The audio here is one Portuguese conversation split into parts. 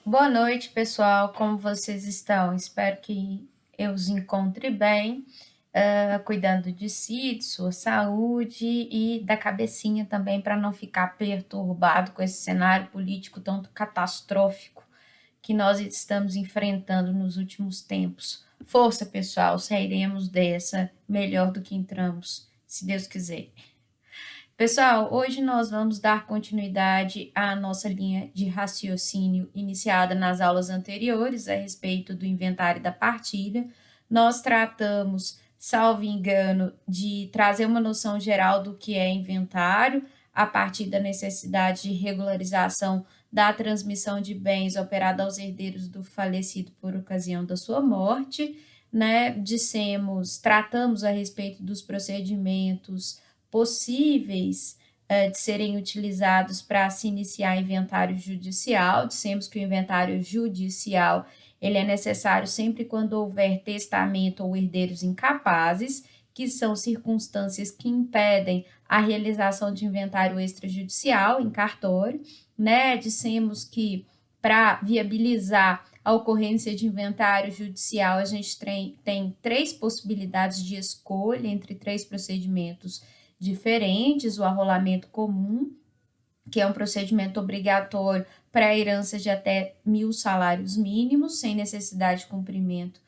Boa noite, pessoal. Como vocês estão? Espero que eu os encontre bem, cuidando de si, de sua saúde e da cabecinha também, para não ficar perturbado com esse cenário político tão catastrófico que nós estamos enfrentando nos últimos tempos. Força, pessoal, sairemos dessa melhor do que entramos, se Deus quiser. Pessoal, hoje nós vamos dar continuidade à nossa linha de raciocínio iniciada nas aulas anteriores a respeito do inventário da partilha. Nós tratamos, salvo engano, de trazer uma noção geral do que é inventário, a partir da necessidade de regularização da transmissão de bens operada aos herdeiros do falecido por ocasião da sua morte, né? Tratamos a respeito dos procedimentos possíveis de serem utilizados para se iniciar inventário judicial. Dissemos que o inventário judicial ele é necessário sempre quando houver testamento ou herdeiros incapazes, que são circunstâncias que impedem a realização de inventário extrajudicial em cartório, né? Dissemos que para viabilizar a ocorrência de inventário judicial, a gente tem três possibilidades de escolha entre três procedimentos diferentes: o arrolamento comum, que é um procedimento obrigatório para a herança de até 1.000 salários mínimos, sem necessidade de cumprimento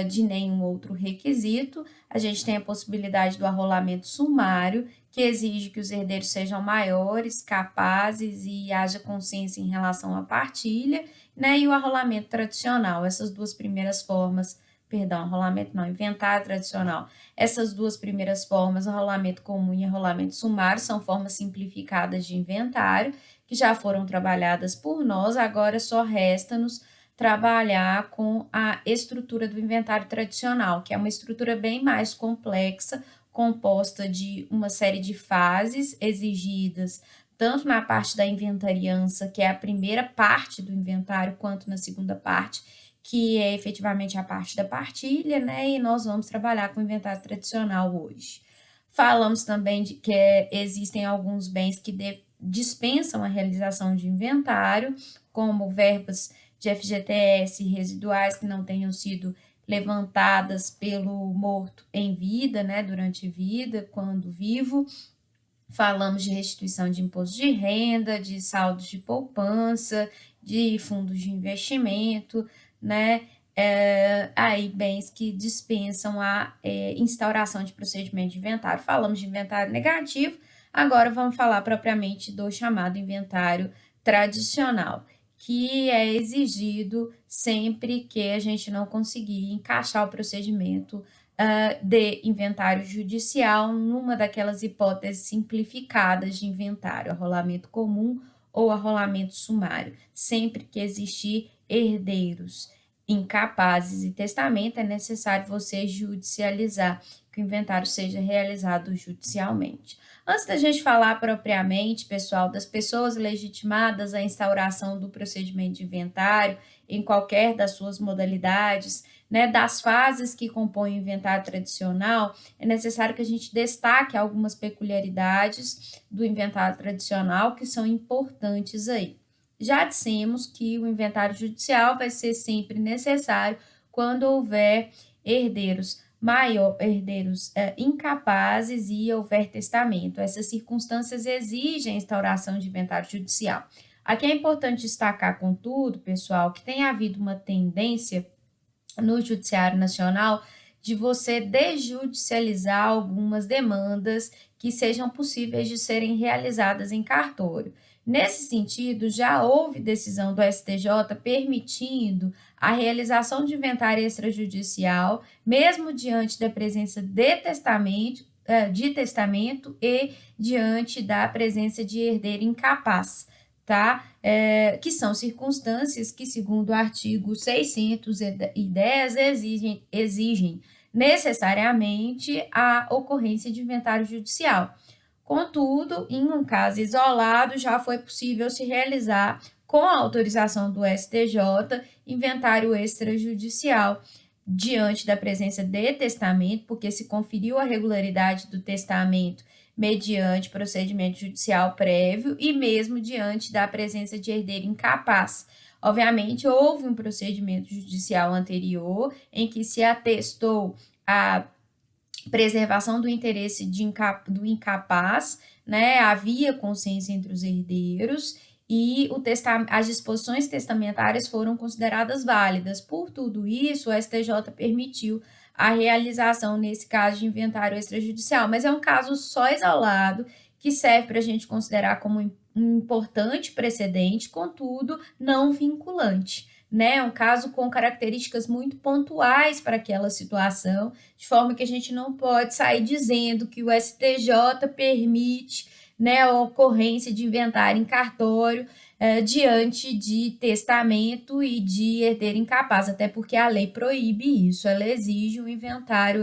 de nenhum outro requisito. A gente tem a possibilidade do arrolamento sumário, que exige que os herdeiros sejam maiores, capazes e haja consciência em relação à partilha, né? E o arrolamento tradicional. Essas duas primeiras formas, perdão, arrolamento não, inventário tradicional. Essas duas primeiras formas, arrolamento comum e arrolamento sumário, são formas simplificadas de inventário, que já foram trabalhadas por nós. Agora só resta-nos trabalhar com a estrutura do inventário tradicional, que é uma estrutura bem mais complexa, composta de uma série de fases exigidas tanto na parte da inventariança, que é a primeira parte do inventário, quanto na segunda parte, que é efetivamente a parte da partilha, né? E nós vamos trabalhar com o inventário tradicional hoje. Falamos também de que existem alguns bens que dispensam a realização de inventário, como verbas de FGTS residuais que não tenham sido levantadas pelo morto em vida, né, durante vida, quando vivo. Falamos de restituição de imposto de renda, de saldos de poupança, de fundos de investimento, né? Aí bens que dispensam a instauração de procedimento de inventário. Falamos de inventário negativo, agora vamos falar propriamente do chamado inventário tradicional, que é exigido sempre que a gente não conseguir encaixar o procedimento de inventário judicial numa daquelas hipóteses simplificadas de inventário, arrolamento comum ou arrolamento sumário. Sempre que existir herdeiros incapazes e testamento, é necessário você judicializar, que o inventário seja realizado judicialmente. Antes da gente falar propriamente, pessoal, das pessoas legitimadas à instauração do procedimento de inventário em qualquer das suas modalidades, né, das fases que compõem o inventário tradicional, é necessário que a gente destaque algumas peculiaridades do inventário tradicional que são importantes aí. Já dissemos que o inventário judicial vai ser sempre necessário quando houver herdeiros incapazes e houver testamento. Essas circunstâncias exigem a instauração de inventário judicial. Aqui é importante destacar, contudo, pessoal, que tem havido uma tendência no Judiciário Nacional de você desjudicializar algumas demandas que sejam possíveis de serem realizadas em cartório. Nesse sentido, já houve decisão do STJ permitindo a realização de inventário extrajudicial, mesmo diante da presença de testamento e diante da presença de herdeiro incapaz, tá? Que são circunstâncias que, segundo o artigo 610, exigem necessariamente a ocorrência de inventário judicial. Contudo, em um caso isolado, já foi possível se realizar, com a autorização do STJ, inventário extrajudicial, diante da presença de testamento, porque se conferiu a regularidade do testamento mediante procedimento judicial prévio e mesmo diante da presença de herdeiro incapaz. Obviamente, houve um procedimento judicial anterior em que se atestou a preservação do interesse do incapaz, né? Havia consenso entre os herdeiros e as disposições testamentárias foram consideradas válidas. Por tudo isso, o STJ permitiu a realização, nesse caso, de inventário extrajudicial, mas é um caso só isolado que serve para a gente considerar como um importante precedente, contudo, não vinculante. Né, é um caso com características muito pontuais para aquela situação, de forma que a gente não pode sair dizendo que o STJ permite, né, a ocorrência de inventário em cartório diante de testamento e de herdeiro incapaz, até porque a lei proíbe isso, ela exige um inventário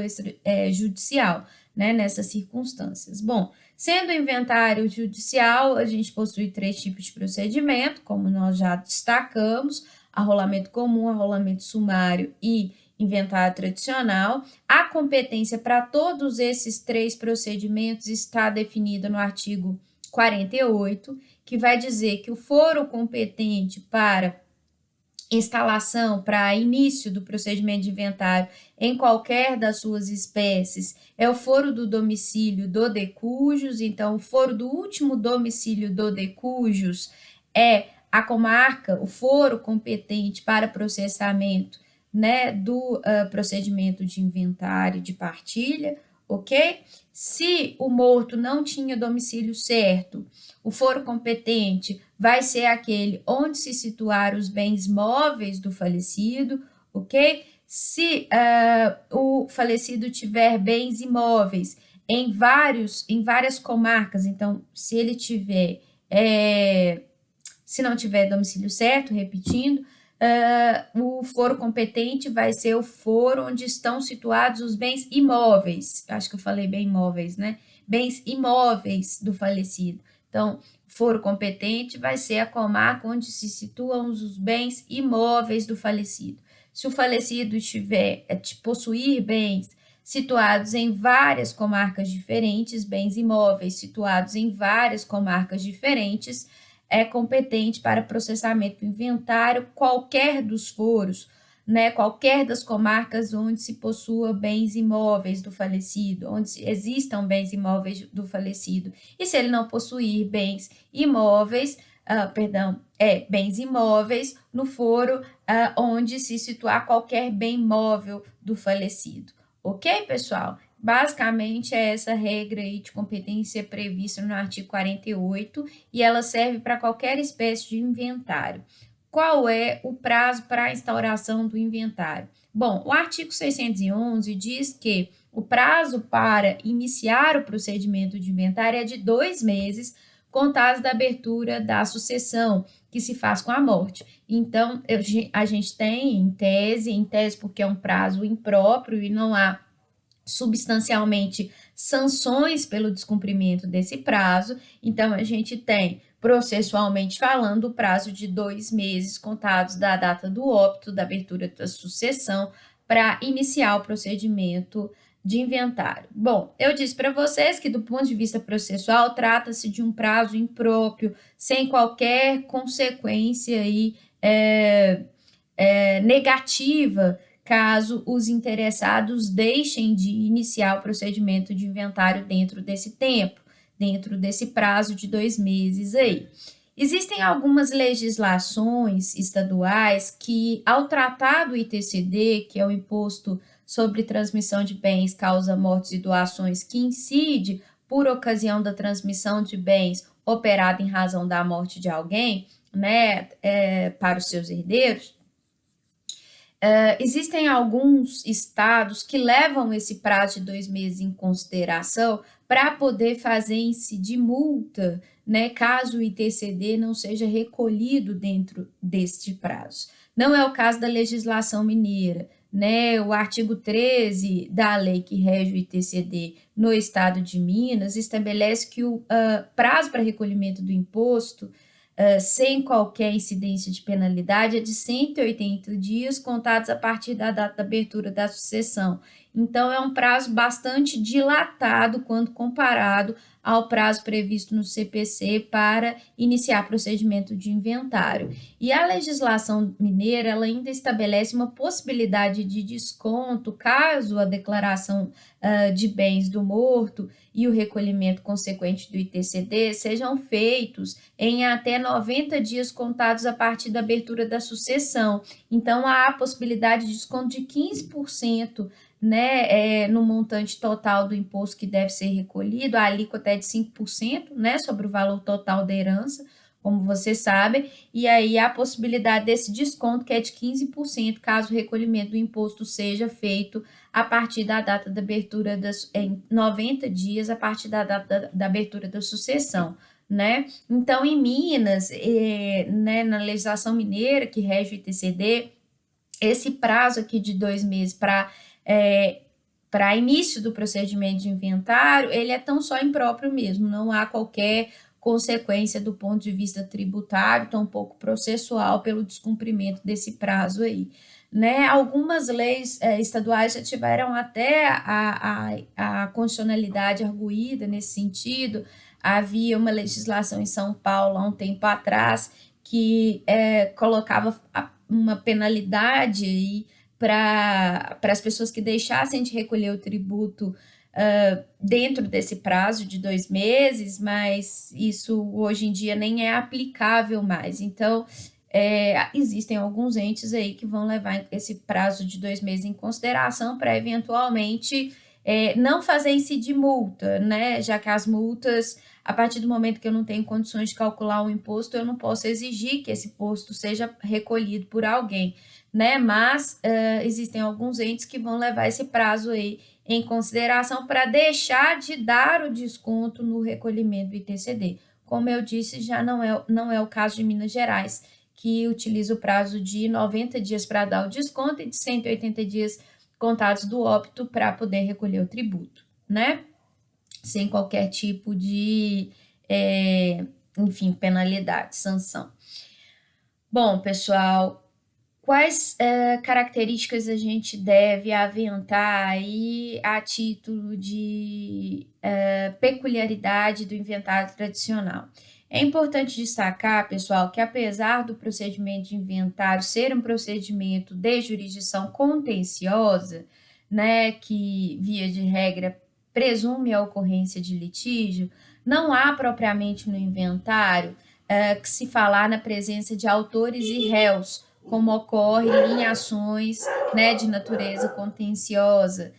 judicial, né, nessas circunstâncias. Bom, sendo inventário judicial, a gente possui 3 tipos de procedimento, como nós já destacamos: arrolamento comum, arrolamento sumário e inventário tradicional. A competência para todos esses 3 procedimentos está definida no artigo 48, que vai dizer que o foro competente para instalação, para início do procedimento de inventário em qualquer das suas espécies é o foro do domicílio do de cujus. Então, o foro do último domicílio do de cujus é a comarca, o foro competente para processamento, né, do procedimento de inventário de partilha, ok? Se o morto não tinha domicílio certo, o foro competente vai ser aquele onde se situar os bens móveis do falecido, ok? Se o falecido tiver bens imóveis em várias comarcas, então, se ele tiver se não tiver domicílio certo, repetindo, o foro competente vai ser o foro onde estão situados os bens imóveis. Acho que eu falei bem imóveis, né? Bens imóveis do falecido. Então, foro competente vai ser a comarca onde se situam os bens imóveis do falecido. Se o falecido possuir bens situados em várias comarcas diferentes, bens imóveis situados em várias comarcas diferentes, é competente para processamento do inventário qualquer dos foros, né, qualquer das comarcas onde se possua bens imóveis do falecido, onde existam bens imóveis do falecido. E se ele não possuir bens imóveis, bens imóveis no foro onde se situar qualquer bem móvel do falecido. Ok, pessoal? Basicamente, é essa regra aí de competência prevista no artigo 48 e ela serve para qualquer espécie de inventário. Qual é o prazo para a instauração do inventário? Bom, o artigo 611 diz que o prazo para iniciar o procedimento de inventário é de 2 meses, contados da abertura da sucessão, que se faz com a morte. Então, a gente tem em tese porque é um prazo impróprio e não há substancialmente sanções pelo descumprimento desse prazo. Então, a gente tem, processualmente falando, o prazo de 2 meses contados da data do óbito, da abertura da sucessão, para iniciar o procedimento de inventário. Bom, eu disse para vocês que, do ponto de vista processual, trata-se de um prazo impróprio, sem qualquer consequência aí, negativa, caso os interessados deixem de iniciar o procedimento de inventário dentro desse tempo, dentro desse prazo de 2 meses aí. Existem algumas legislações estaduais que, ao tratar do ITCD, que é o Imposto sobre Transmissão de Bens, Causa, Mortes e Doações, que incide por ocasião da transmissão de bens operada em razão da morte de alguém, né, para os seus herdeiros, existem alguns estados que levam esse prazo de 2 meses em consideração para poder fazer incidir multa, né, caso o ITCD não seja recolhido dentro deste prazo. Não é o caso da legislação mineira, né? O artigo 13 da lei que rege o ITCD no estado de Minas estabelece que o prazo para recolhimento do imposto sem qualquer incidência de penalidade, é de 180 dias, contados a partir da data da abertura da sucessão. Então, é um prazo bastante dilatado quando comparado ao prazo previsto no CPC para iniciar procedimento de inventário. E a legislação mineira, ela ainda estabelece uma possibilidade de desconto caso a declaração de bens do morto e o recolhimento consequente do ITCD sejam feitos em até 90 dias contados a partir da abertura da sucessão. Então, há a possibilidade de desconto de 15%, né, no montante total do imposto que deve ser recolhido, a alíquota é de 5%, né, sobre o valor total da herança, como vocês sabem, e aí há a possibilidade desse desconto, que é de 15%, caso o recolhimento do imposto seja feito a partir da data da abertura, em 90 dias, a partir da data da abertura da sucessão, né? Então, em Minas, né, na legislação mineira que rege o ITCD, esse prazo aqui de 2 meses para início do procedimento de inventário, ele é tão só impróprio mesmo, não há qualquer consequência do ponto de vista tributário, tampouco processual, pelo descumprimento desse prazo aí. Né? Algumas leis estaduais já tiveram até a constitucionalidade arguída nesse sentido. Havia uma legislação em São Paulo há um tempo atrás que colocava uma penalidade para as pessoas que deixassem de recolher o tributo dentro desse prazo de 2 meses, mas isso hoje em dia nem é aplicável mais. Então, existem alguns entes aí que vão levar esse prazo de 2 meses em consideração para eventualmente não fazer incidir multa, né? Já que as multas, a partir do momento que eu não tenho condições de calcular o imposto, eu não posso exigir que esse imposto seja recolhido por alguém, né? Mas existem alguns entes que vão levar esse prazo aí em consideração para deixar de dar o desconto no recolhimento do ITCD. Como eu disse, já não é o caso de Minas Gerais, que utiliza o prazo de 90 dias para dar o desconto e de 180 dias contados do óbito para poder recolher o tributo, né? Sem qualquer tipo de, enfim, penalidade, sanção. Bom, pessoal, quais características a gente deve aventar aí a título de peculiaridade do inventário tradicional? É importante destacar, pessoal, que apesar do procedimento de inventário ser um procedimento de jurisdição contenciosa, né, que, via de regra, presume a ocorrência de litígio, não há propriamente no inventário que se falar na presença de autores e réus, como ocorre em ações, né, de natureza contenciosa.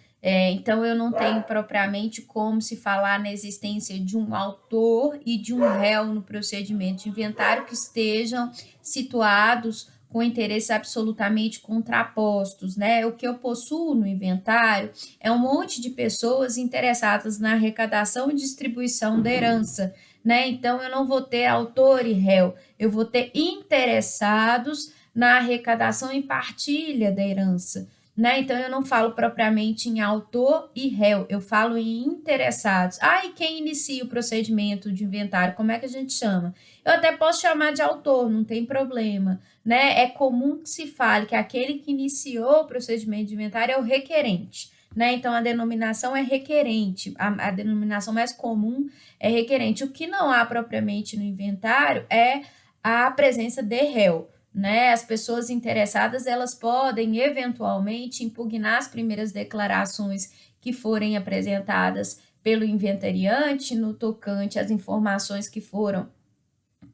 Então, eu não tenho propriamente como se falar na existência de um autor e de um réu no procedimento de inventário que estejam situados com interesses absolutamente contrapostos, né? O que eu possuo no inventário é um monte de pessoas interessadas na arrecadação e distribuição da herança, né? Então, eu não vou ter autor e réu, eu vou ter interessados na arrecadação e partilha da herança, né? Então, eu não falo propriamente em autor e réu, eu falo em interessados. E quem inicia o procedimento de inventário, como é que a gente chama? Eu até posso chamar de autor, não tem problema, né? É comum que se fale que aquele que iniciou o procedimento de inventário é o requerente, né? Então, a denominação é requerente, a denominação mais comum é requerente. O que não há propriamente no inventário é a presença de réu, né? As pessoas interessadas, elas podem eventualmente impugnar as primeiras declarações que forem apresentadas pelo inventariante no tocante às informações que foram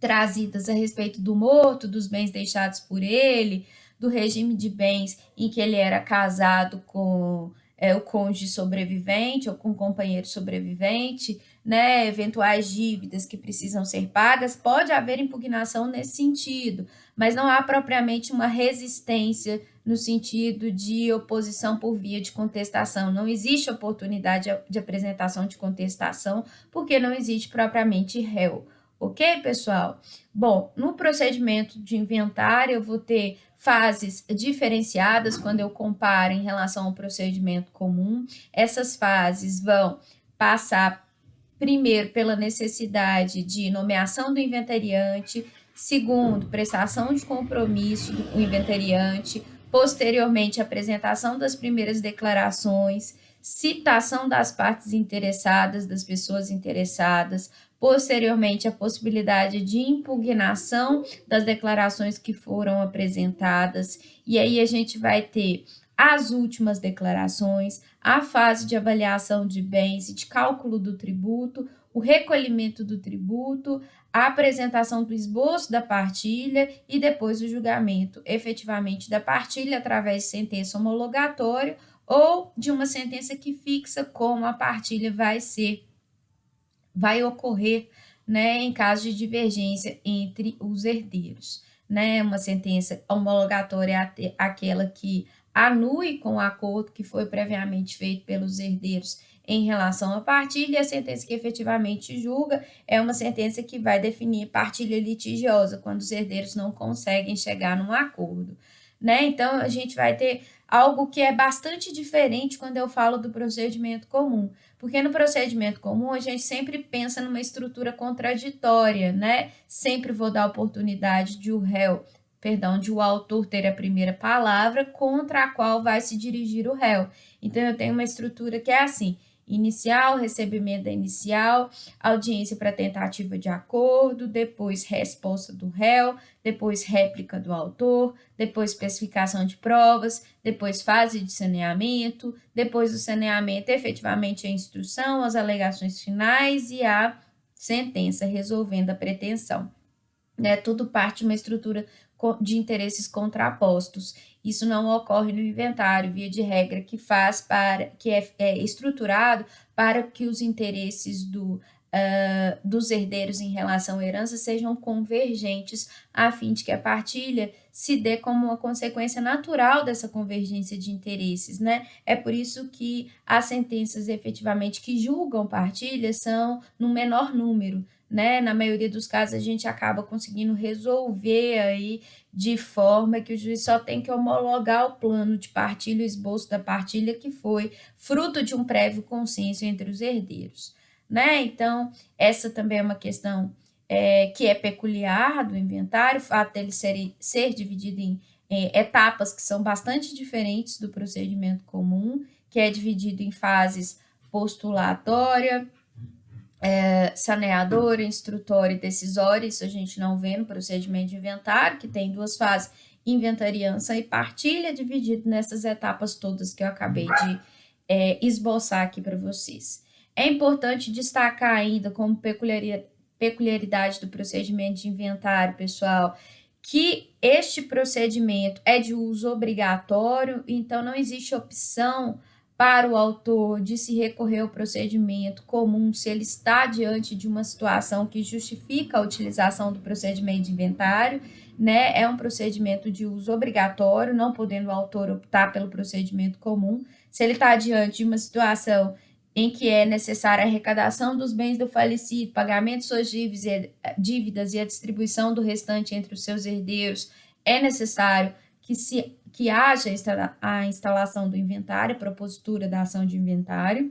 trazidas a respeito do morto, dos bens deixados por ele, do regime de bens em que ele era casado com o cônjuge sobrevivente ou com o companheiro sobrevivente, né, eventuais dívidas que precisam ser pagas, pode haver impugnação nesse sentido, mas não há propriamente uma resistência no sentido de oposição por via de contestação. Não existe oportunidade de apresentação de contestação, porque não existe propriamente réu. Ok, pessoal? Bom, no procedimento de inventário, eu vou ter fases diferenciadas quando eu comparo em relação ao procedimento comum. Essas fases vão passar primeiro pela necessidade de nomeação do inventariante, segundo, prestação de compromisso do inventariante, posteriormente a apresentação das primeiras declarações, citação das partes interessadas, das pessoas interessadas, posteriormente a possibilidade de impugnação das declarações que foram apresentadas, e aí a gente vai ter as últimas declarações, a fase de avaliação de bens e de cálculo do tributo, o recolhimento do tributo, a apresentação do esboço da partilha e depois o julgamento efetivamente da partilha através de sentença homologatória ou de uma sentença que fixa como a partilha vai ocorrer, né, em caso de divergência entre os herdeiros, né? Uma sentença homologatória é aquela que anue com o acordo que foi previamente feito pelos herdeiros em relação à partilha, e a sentença que efetivamente julga é uma sentença que vai definir partilha litigiosa, quando os herdeiros não conseguem chegar num acordo, né? Então, a gente vai ter algo que é bastante diferente quando eu falo do procedimento comum, porque no procedimento comum a gente sempre pensa numa estrutura contraditória, né? Sempre vou dar oportunidade de o autor ter a primeira palavra contra a qual vai se dirigir o réu. Então, eu tenho uma estrutura que é assim: inicial, recebimento da inicial, audiência para tentativa de acordo, depois resposta do réu, depois réplica do autor, depois especificação de provas, depois fase de saneamento, depois do saneamento, efetivamente a instrução, as alegações finais e a sentença resolvendo a pretensão. Né? Tudo parte de uma estrutura de interesses contrapostos. Isso não ocorre no inventário, via de regra, que é estruturado para que os interesses dos herdeiros em relação à herança sejam convergentes, a fim de que a partilha se dê como uma consequência natural dessa convergência de interesses, né? É por isso que as sentenças efetivamente que julgam partilha são no menor número, né? Na maioria dos casos, a gente acaba conseguindo resolver aí de forma que o juiz só tem que homologar o plano de partilha, o esboço da partilha, que foi fruto de um prévio consenso entre os herdeiros, né? Então, essa também é uma questão que é peculiar do inventário, o fato dele ser dividido em etapas que são bastante diferentes do procedimento comum, que é dividido em fases postulatória, saneadora, instrutória e decisória. Isso a gente não vê no procedimento de inventário, que tem duas fases, inventariança e partilha, dividido nessas etapas todas que eu acabei de esboçar aqui para vocês. É importante destacar ainda como peculiaridade do procedimento de inventário, pessoal, que este procedimento é de uso obrigatório, então não existe opção para o autor de se recorrer ao procedimento comum se ele está diante de uma situação que justifica a utilização do procedimento de inventário, né? É um procedimento de uso obrigatório, não podendo o autor optar pelo procedimento comum. Se ele está diante de uma situação em que é necessária a arrecadação dos bens do falecido, pagamento de suas dívidas e a distribuição do restante entre os seus herdeiros, é necessário que haja a instalação do inventário, a propositura da ação de inventário.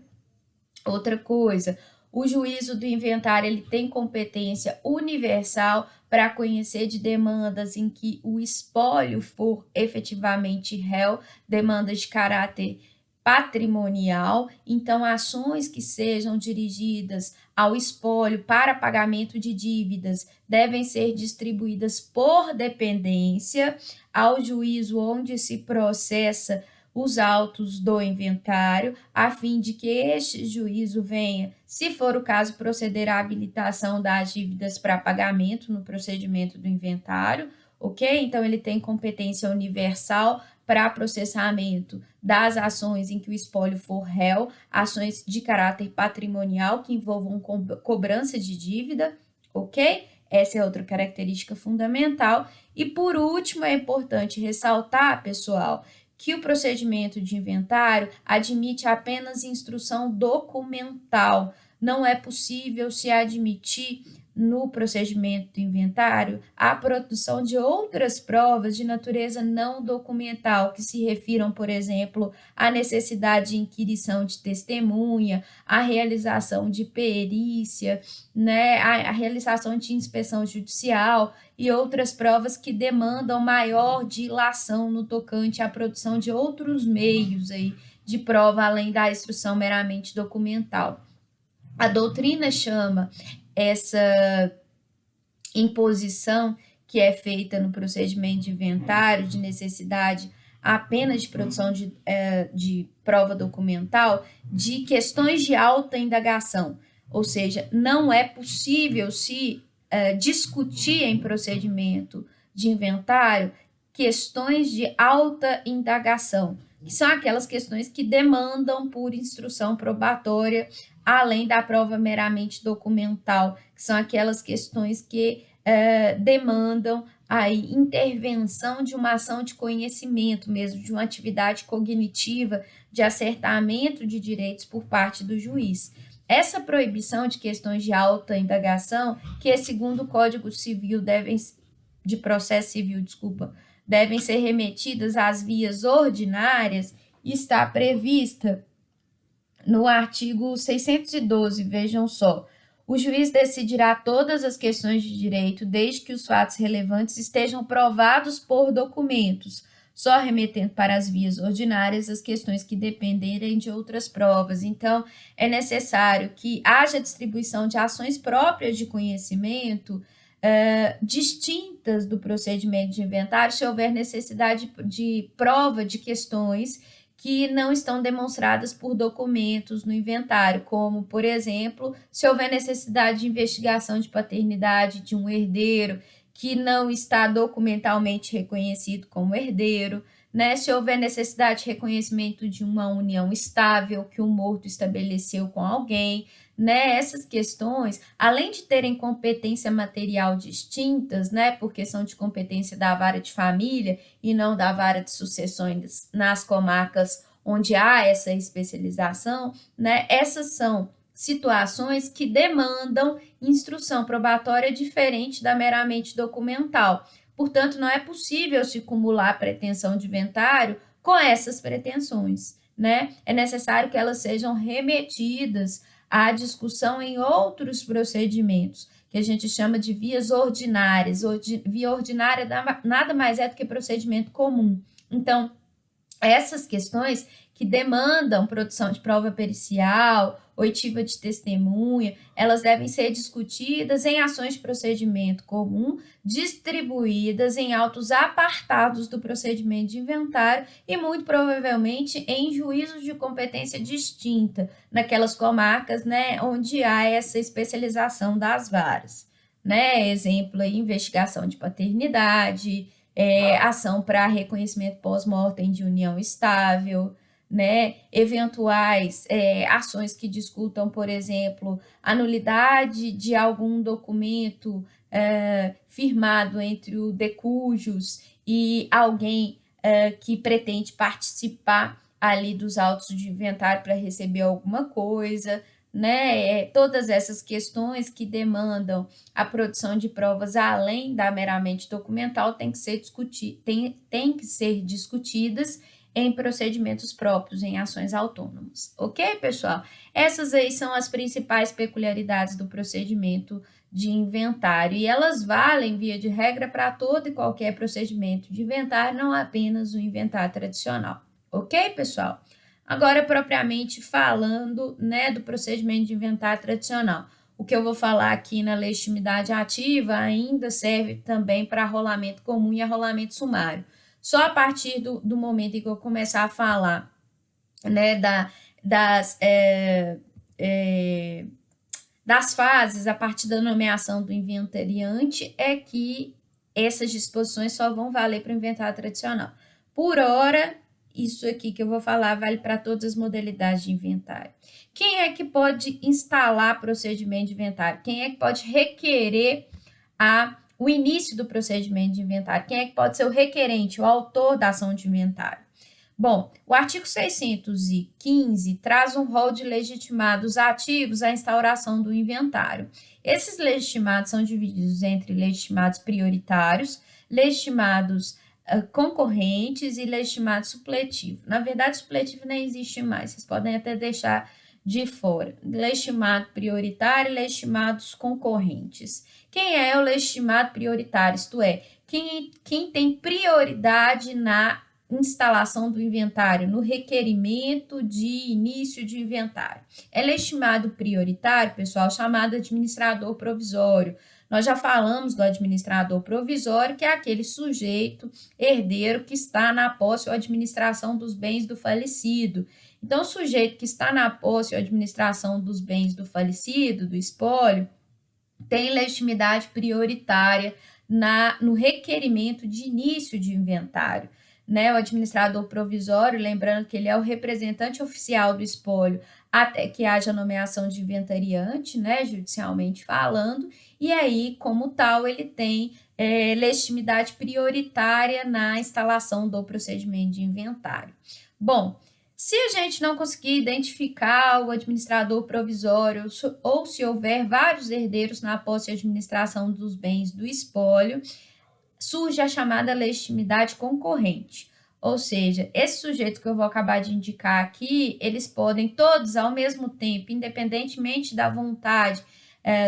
Outra coisa, o juízo do inventário ele tem competência universal para conhecer de demandas em que o espólio for efetivamente réu, demandas de caráter patrimonial, então ações que sejam dirigidas ao espólio para pagamento de dívidas devem ser distribuídas por dependência ao juízo onde se processa os autos do inventário, a fim de que este juízo venha, se for o caso, proceder à habilitação das dívidas para pagamento no procedimento do inventário, ok? Então, ele tem competência universal para processamento das ações em que o espólio for réu, ações de caráter patrimonial que envolvam cobrança de dívida, ok? Essa é outra característica fundamental. E, por último, é importante ressaltar, pessoal, que o procedimento de inventário admite apenas instrução documental, não é possível se admitir no procedimento do inventário a produção de outras provas de natureza não documental, que se refiram, por exemplo, à necessidade de inquirição de testemunha, à realização de perícia, né, a realização de inspeção judicial e outras provas que demandam maior dilação no tocante à produção de outros meios aí de prova além da instrução meramente documental. A doutrina chama essa imposição que é feita no procedimento de inventário de necessidade apenas de produção de prova documental de questões de alta indagação, ou seja, não é possível se discutir em procedimento de inventário questões de alta indagação, que são aquelas questões que demandam por instrução probatória, além da prova meramente documental, que são aquelas questões que demandam aí intervenção de uma ação de conhecimento mesmo, de uma atividade cognitiva de acertamento de direitos por parte do juiz. Essa proibição de questões de alta indagação, que segundo o Código Civil de processo civil, devem ser remetidas às vias ordinárias, está prevista no artigo 612, vejam só. O juiz decidirá todas as questões de direito, desde que os fatos relevantes estejam provados por documentos, só remetendo para as vias ordinárias as questões que dependerem de outras provas. Então, é necessário que haja distribuição de ações próprias de conhecimento distintas do procedimento de inventário, se houver necessidade de prova de questões que não estão demonstradas por documentos no inventário, como, por exemplo, se houver necessidade de investigação de paternidade de um herdeiro que não está documentalmente reconhecido como herdeiro, né? Se houver necessidade de reconhecimento de uma união estável que o morto estabeleceu com alguém, né? Essas questões, além de terem competência material distintas, né? Porque são de competência da vara de família e não da vara de sucessões nas comarcas onde há essa especialização, né? Essas são situações que demandam instrução probatória diferente da meramente documental. Portanto, não é possível se cumular pretensão de inventário com essas pretensões, né? É necessário que elas sejam remetidas à discussão em outros procedimentos, que a gente chama de vias ordinárias. Via ordinária nada mais é do que procedimento comum. Então, essas questões que demandam produção de prova pericial, oitiva de testemunha, elas devem ser discutidas em ações de procedimento comum, distribuídas em autos apartados do procedimento de inventário e, muito provavelmente, em juízos de competência distinta, naquelas comarcas, né, onde há essa especialização das varas. Né? Exemplo aí, investigação de paternidade, ação para reconhecimento pós-mortem de união estável, né? Eventuais ações que discutam, por exemplo, a nulidade de algum documento firmado entre o de cujus e alguém que pretende participar ali dos autos de inventário para receber alguma coisa, né? Todas essas questões que demandam a produção de provas além da meramente documental têm que ser discutidas em procedimentos próprios, em ações autônomas. Ok, pessoal? Essas aí são as principais peculiaridades do procedimento de inventário e elas valem, via de regra, para todo e qualquer procedimento de inventário, não apenas o inventário tradicional. Ok, pessoal? Agora, propriamente falando, né, do procedimento de inventário tradicional. O que eu vou falar aqui na legitimidade ativa ainda serve também para arrolamento comum e arrolamento sumário. Só a partir do momento em que eu começar a falar, né, das fases, a partir da nomeação do inventariante, é que essas disposições só vão valer para o inventário tradicional. Por hora, isso aqui que eu vou falar vale para todas as modalidades de inventário. Quem é que pode instalar procedimento de inventário? Quem é que pode requerer o início do procedimento de inventário? Quem é que pode ser o requerente, o autor da ação de inventário? Bom, o artigo 615 traz um rol de legitimados ativos à instauração do inventário. Esses legitimados são divididos entre legitimados prioritários, legitimados concorrentes e legitimado supletivo. Na verdade, supletivo nem existe mais, vocês podem até deixar de fora. Legitimado prioritário e legitimados concorrentes. Quem é o legitimado prioritário? Isto é, quem tem prioridade na instalação do inventário, no requerimento de início de inventário. É legitimado prioritário, pessoal, chamado administrador provisório. Nós já falamos do administrador provisório, que é aquele sujeito herdeiro que está na posse ou administração dos bens do falecido. Então, o sujeito que está na posse ou administração dos bens do falecido, do espólio, tem legitimidade prioritária no requerimento de início de inventário. Né, o administrador provisório, lembrando que ele é o representante oficial do espólio até que haja nomeação de inventariante, né, judicialmente falando, e aí, como tal, ele tem legitimidade prioritária na instalação do procedimento de inventário. Bom, se a gente não conseguir identificar o administrador provisório ou se houver vários herdeiros na posse e administração dos bens do espólio, surge a chamada legitimidade concorrente. Ou seja, esses sujeitos que eu vou acabar de indicar aqui, eles podem todos ao mesmo tempo, independentemente da vontade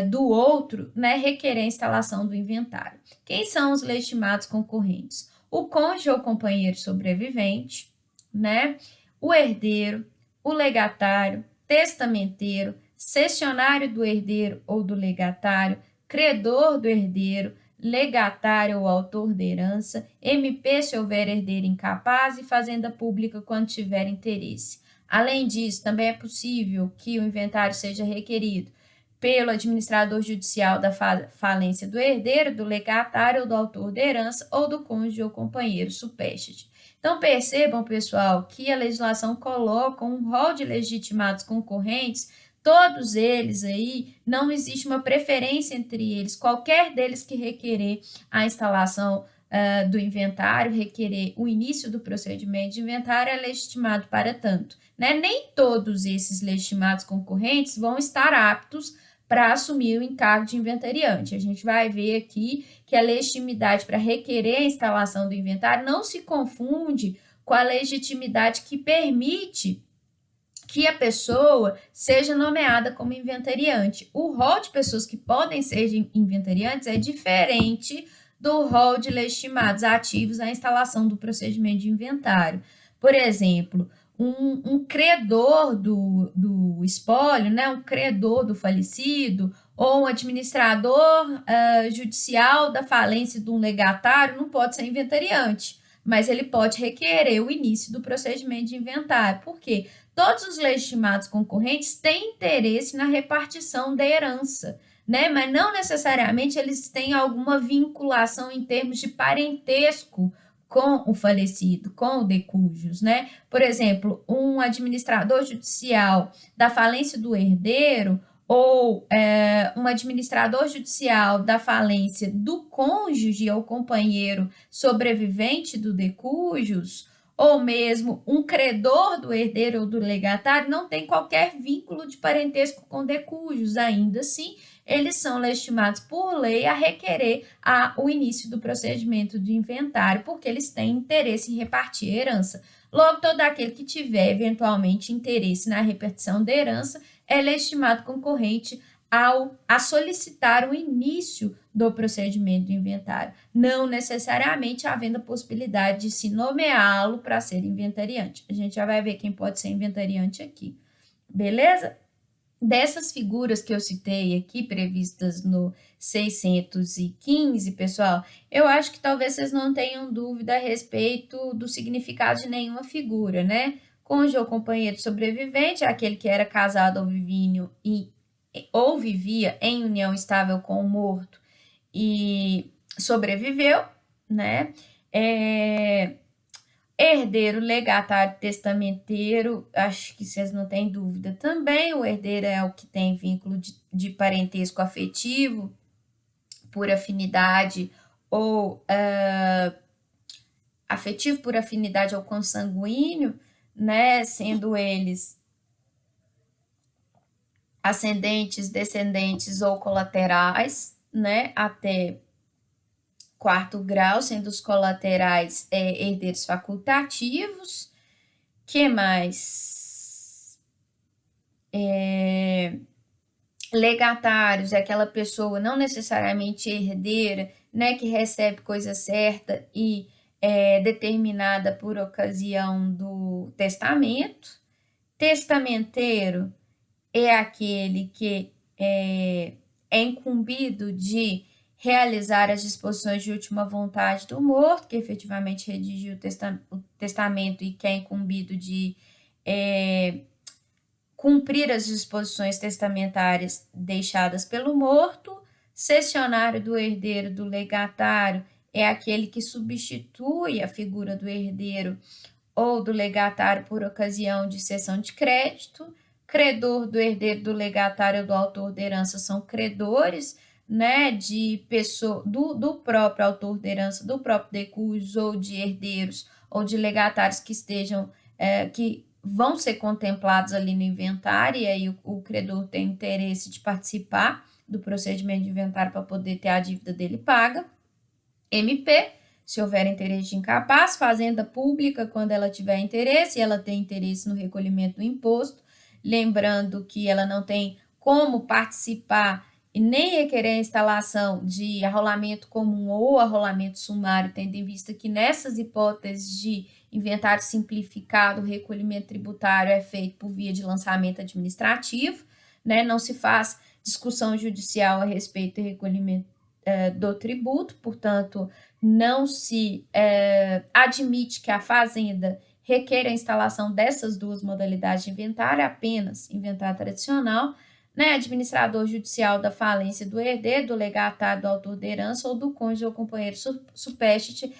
do outro, né, requerer a instalação do inventário. Quem são os legitimados concorrentes? O cônjuge ou companheiro sobrevivente, né, o herdeiro, o legatário, testamenteiro, cessionário do herdeiro ou do legatário, credor do herdeiro, legatário ou autor da herança, MP se houver herdeiro incapaz e fazenda pública quando tiver interesse. Além disso, também é possível que o inventário seja requerido pelo administrador judicial da falência do herdeiro, do legatário ou do autor da herança ou do cônjuge ou companheiro supérstite. Então, percebam, pessoal, que a legislação coloca um rol de legitimados concorrentes. Todos eles aí, não existe uma preferência entre eles. Qualquer deles que requerer a instalação do inventário, requerer o início do procedimento de inventário, é legitimado para tanto. Né? Nem todos esses legitimados concorrentes vão estar aptos para assumir o encargo de inventariante. A gente vai ver aqui que a legitimidade para requerer a instalação do inventário não se confunde com a legitimidade que permite que a pessoa seja nomeada como inventariante. O rol de pessoas que podem ser inventariantes é diferente do rol de legitimados ativos à instalação do procedimento de inventário. Por exemplo, um credor do espólio, né, um credor do falecido, ou um administrador judicial da falência de um legatário não pode ser inventariante, mas ele pode requerer o início do procedimento de inventário. Por quê? Todos os legitimados concorrentes têm interesse na repartição da herança, né? Mas não necessariamente eles têm alguma vinculação em termos de parentesco com o falecido, com o decújus, né? Por exemplo, um administrador judicial da falência do herdeiro ou um administrador judicial da falência do cônjuge ou companheiro sobrevivente do decújus, ou mesmo um credor do herdeiro ou do legatário, não tem qualquer vínculo de parentesco com decújus. Ainda assim, eles são legitimados por lei a requerer o início do procedimento de inventário, porque eles têm interesse em repartir a herança. Logo, todo aquele que tiver, eventualmente, interesse na repartição da herança é legitimado concorrente a solicitar o início do procedimento do inventário, não necessariamente havendo a possibilidade de se nomeá-lo para ser inventariante. A gente já vai ver quem pode ser inventariante aqui, beleza? Dessas figuras que eu citei aqui, previstas no 615, pessoal, eu acho que talvez vocês não tenham dúvida a respeito do significado de nenhuma figura, né? Cônjuge ou companheiro sobrevivente é aquele que era casado ou vivia em união estável com o morto e sobreviveu, né? Herdeiro, legatário, testamenteiro, acho que vocês não têm dúvida também. O herdeiro é o que tem vínculo de parentesco afetivo, por afinidade ou afetivo por afinidade ou consanguíneo, né, sendo eles ascendentes, descendentes ou colaterais, né, até quarto grau, sendo os colaterais herdeiros facultativos. Que mais? Legatários é aquela pessoa não necessariamente herdeira, né, que recebe coisa certa e é determinada por ocasião do testamento. Testamenteiro é aquele que é incumbido de realizar as disposições de última vontade do morto, que efetivamente redigiu o testamento e que é incumbido de cumprir as disposições testamentárias deixadas pelo morto. Cessionário do herdeiro do legatário é aquele que substitui a figura do herdeiro ou do legatário por ocasião de cessão de crédito. Credor do herdeiro do legatário ou do autor da herança são credores, né, de pessoa, do próprio autor da herança, do próprio decus, ou de herdeiros ou de legatários que estejam, que vão ser contemplados ali no inventário, e aí o credor tem interesse de participar do procedimento de inventário para poder ter a dívida dele paga. MP, se houver interesse de incapaz. Fazenda pública, quando ela tiver interesse, e ela tem interesse no recolhimento do imposto, lembrando que ela não tem como participar e nem requerer a instalação de arrolamento comum ou arrolamento sumário, tendo em vista que nessas hipóteses de inventário simplificado, o recolhimento tributário é feito por via de lançamento administrativo, né? Não se faz discussão judicial a respeito do recolhimento do tributo, portanto, não se admite que a fazenda requer a instalação dessas duas modalidades de inventário, apenas inventário tradicional, né? Administrador judicial da falência do herdeiro, do legatário, do autor da herança ou do cônjuge ou companheiro supérstite.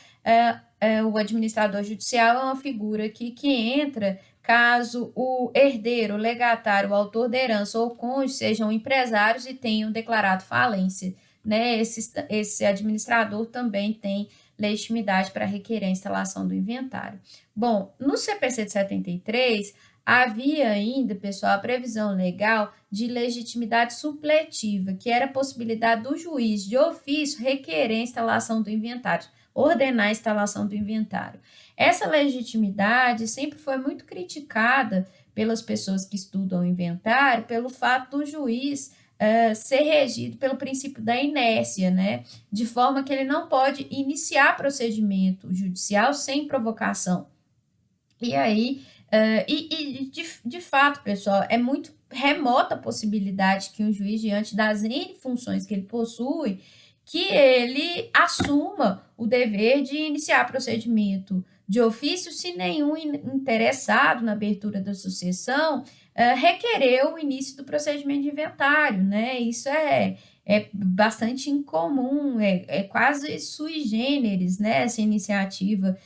O administrador judicial é uma figura aqui que entra caso o herdeiro, o legatário, o autor da herança ou o cônjuge sejam empresários e tenham declarado falência, né? Esse administrador também tem legitimidade para requerer a instalação do inventário. Bom, no CPC de 73, havia ainda, pessoal, a previsão legal de legitimidade supletiva, que era a possibilidade do juiz de ofício requerer a instalação do inventário, ordenar a instalação do inventário. Essa legitimidade sempre foi muito criticada pelas pessoas que estudam o inventário, pelo fato do juiz ser regido pelo princípio da inércia, né? De forma que ele não pode iniciar procedimento judicial sem provocação. E aí, de fato, pessoal, é muito remota a possibilidade que um juiz, diante das N funções que ele possui, que ele assuma o dever de iniciar procedimento de ofício se nenhum interessado na abertura da sucessão requereu o início do procedimento de inventário, né? Isso é bastante incomum, é quase sui generis, né? Essa iniciativa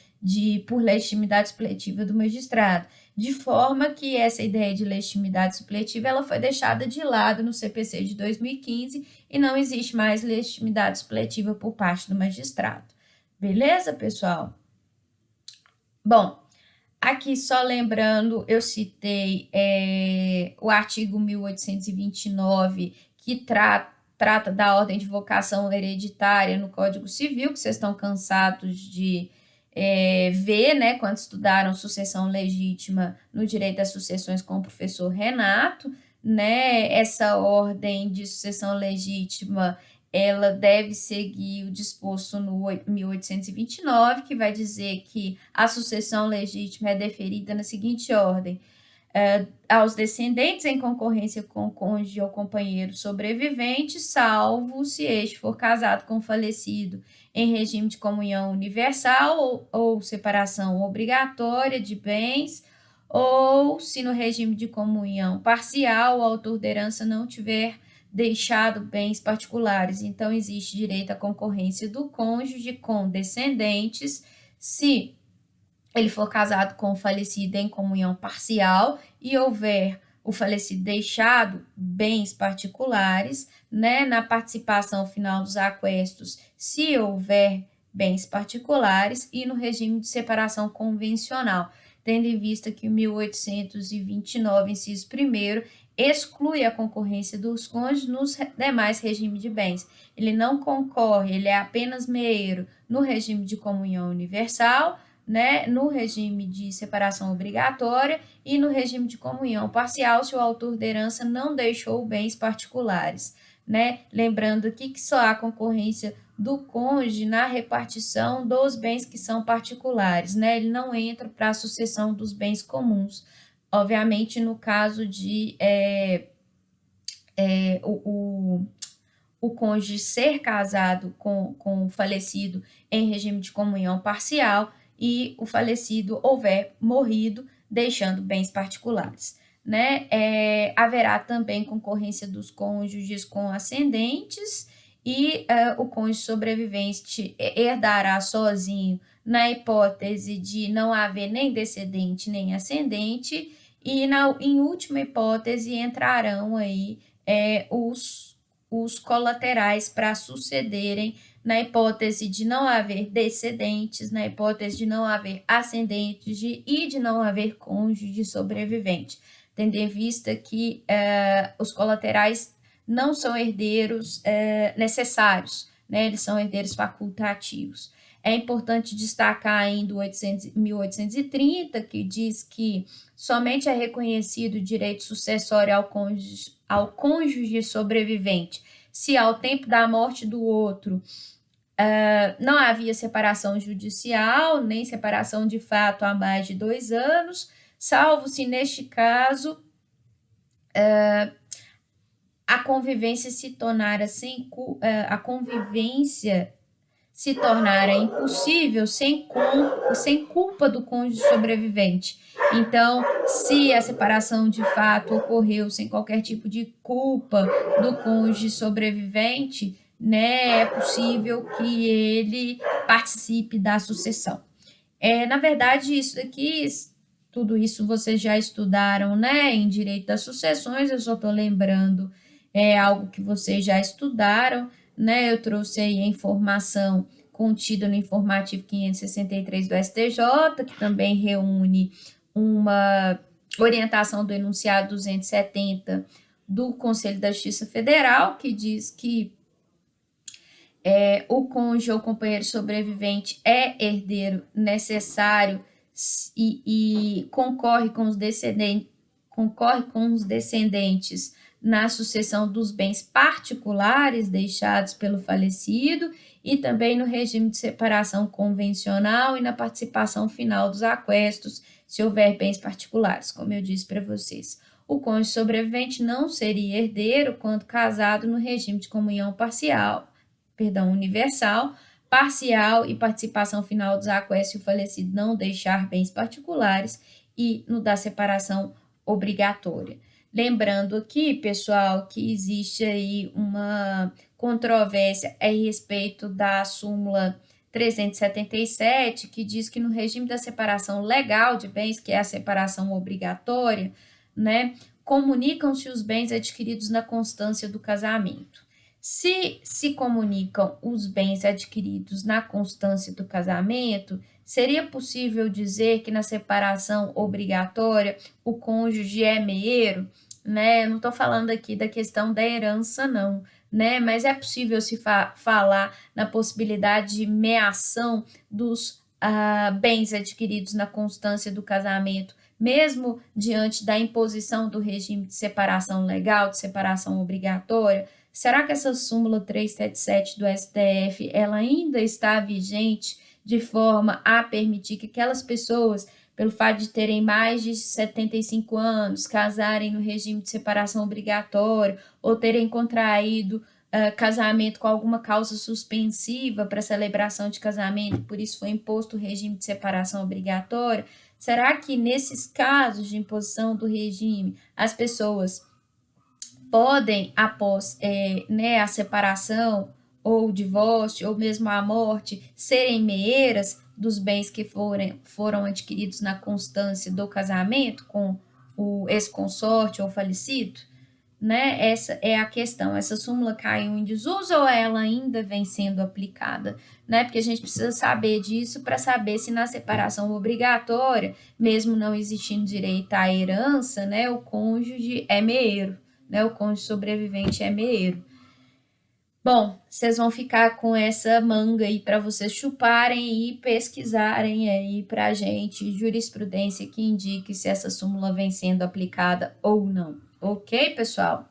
por legitimidade supletiva do magistrado, de forma que essa ideia de legitimidade supletiva ela foi deixada de lado no CPC de 2015 e não existe mais legitimidade supletiva por parte do magistrado. Beleza, pessoal? Bom, aqui só lembrando, eu citei o artigo 1829, que trata da ordem de vocação hereditária no Código Civil, que vocês estão cansados de ver, né, quando estudaram sucessão legítima no direito às sucessões com o professor Renato, né? Essa ordem de sucessão legítima ela deve seguir o disposto no 1829, que vai dizer que a sucessão legítima é deferida na seguinte ordem: aos descendentes em concorrência com o cônjuge ou companheiro sobrevivente, salvo se este for casado com o falecido em regime de comunhão universal ou separação obrigatória de bens, ou se no regime de comunhão parcial o autor da herança não tiver deixado bens particulares. Então, existe direito à concorrência do cônjuge com descendentes, se ele for casado com o falecido em comunhão parcial e houver o falecido deixado bens particulares, né, na participação final dos aquestos, se houver bens particulares e no regime de separação convencional, tendo em vista que o 1829, inciso 1º, exclui a concorrência dos cônjuges nos demais regimes de bens. Ele não concorre, ele é apenas meeiro no regime de comunhão universal, né, no regime de separação obrigatória e no regime de comunhão parcial, se o autor da herança não deixou bens particulares, né? Lembrando aqui que só há concorrência do cônjuge na repartição dos bens que são particulares, né? Ele não entra para a sucessão dos bens comuns. Obviamente, no caso de o cônjuge ser casado com o falecido em regime de comunhão parcial e o falecido houver morrido, deixando bens particulares, né? Haverá também concorrência dos cônjuges com ascendentes e o cônjuge sobrevivente herdará sozinho na hipótese de não haver nem descendente nem ascendente e em última hipótese entrarão aí os colaterais para sucederem na hipótese de não haver descendentes, na hipótese de não haver ascendentes e de não haver cônjuge sobrevivente, tendo em vista que os colaterais não são herdeiros necessários, né? Eles são herdeiros facultativos. É importante destacar ainda o 1830, que diz que somente é reconhecido o direito sucessório ao cônjuge sobrevivente se ao tempo da morte do outro não havia separação judicial, nem separação de fato há mais de 2 anos, salvo se neste caso a convivência se tornara impossível sem culpa do cônjuge sobrevivente. Então, se a separação de fato ocorreu sem qualquer tipo de culpa do cônjuge sobrevivente, né, é possível que ele participe da sucessão. Na verdade, tudo isso vocês já estudaram, né, em Direito das Sucessões, eu só estou lembrando algo que vocês já estudaram, né? Eu trouxe aí a informação contida no informativo 563 do STJ, que também reúne uma orientação do enunciado 270 do Conselho da Justiça Federal, que diz que o cônjuge ou companheiro sobrevivente é herdeiro necessário e concorre com os descendentes na sucessão dos bens particulares deixados pelo falecido e também no regime de separação convencional e na participação final dos aquestos, se houver bens particulares, como eu disse para vocês. O cônjuge sobrevivente não seria herdeiro quando casado no regime de comunhão universal, parcial e participação final dos aquestos se o falecido não deixar bens particulares e no da separação obrigatória. Lembrando aqui, pessoal, que existe aí uma controvérsia a respeito da súmula 377, que diz que no regime da separação legal de bens, que é a separação obrigatória, né, comunicam-se os bens adquiridos na constância do casamento. Se comunicam os bens adquiridos na constância do casamento, seria possível dizer que na separação obrigatória o cônjuge é meeiro, né? Eu não estou falando aqui da questão da herança, não, né? Mas é possível se falar na possibilidade de meação dos bens adquiridos na constância do casamento, mesmo diante da imposição do regime de separação legal, de separação obrigatória. Será que essa súmula 377 do STF ela ainda está vigente de forma a permitir que aquelas pessoas, pelo fato de terem mais de 75 anos, casarem no regime de separação obrigatória ou terem contraído casamento com alguma causa suspensiva para celebração de casamento, por isso foi imposto o regime de separação obrigatória? Será que nesses casos de imposição do regime, as pessoas podem, após a separação ou o divórcio, ou mesmo a morte, serem meeiras dos bens que foram adquiridos na constância do casamento com o ex-consorte ou falecido? né? Essa é a questão. Essa súmula caiu em desuso ou ela ainda vem sendo aplicada, né? Porque a gente precisa saber disso para saber se na separação obrigatória, mesmo não existindo direito à herança, né, o cônjuge é meeiro, né? O cônjuge sobrevivente é meeiro. Bom, vocês vão ficar com essa manga aí para vocês chuparem e pesquisarem aí para a gente jurisprudência que indique se essa súmula vem sendo aplicada ou não. Ok, pessoal?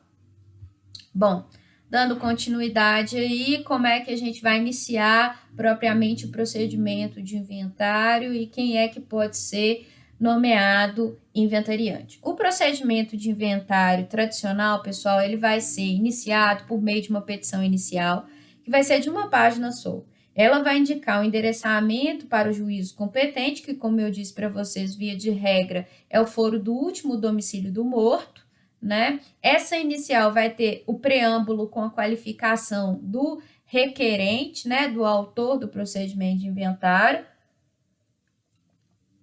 Bom, dando continuidade aí, como é que a gente vai iniciar propriamente o procedimento de inventário e quem é que pode ser nomeado inventariante. O procedimento de inventário tradicional, pessoal, ele vai ser iniciado por meio de uma petição inicial, que vai ser de uma página só. Ela vai indicar o endereçamento para o juízo competente, que, como eu disse para vocês, via de regra, é o foro do último domicílio do morto, né? Essa inicial vai ter o preâmbulo com a qualificação do requerente, né, do autor do procedimento de inventário,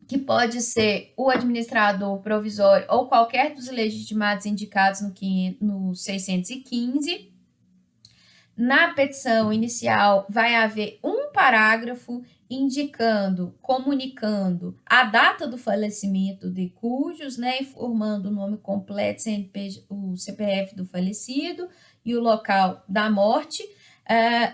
que pode ser o administrador provisório ou qualquer dos legitimados indicados no 615. Na petição inicial vai haver um parágrafo indicando, comunicando a data do falecimento de cujos, né, informando o nome completo, CNPJ, o CPF do falecido e o local da morte.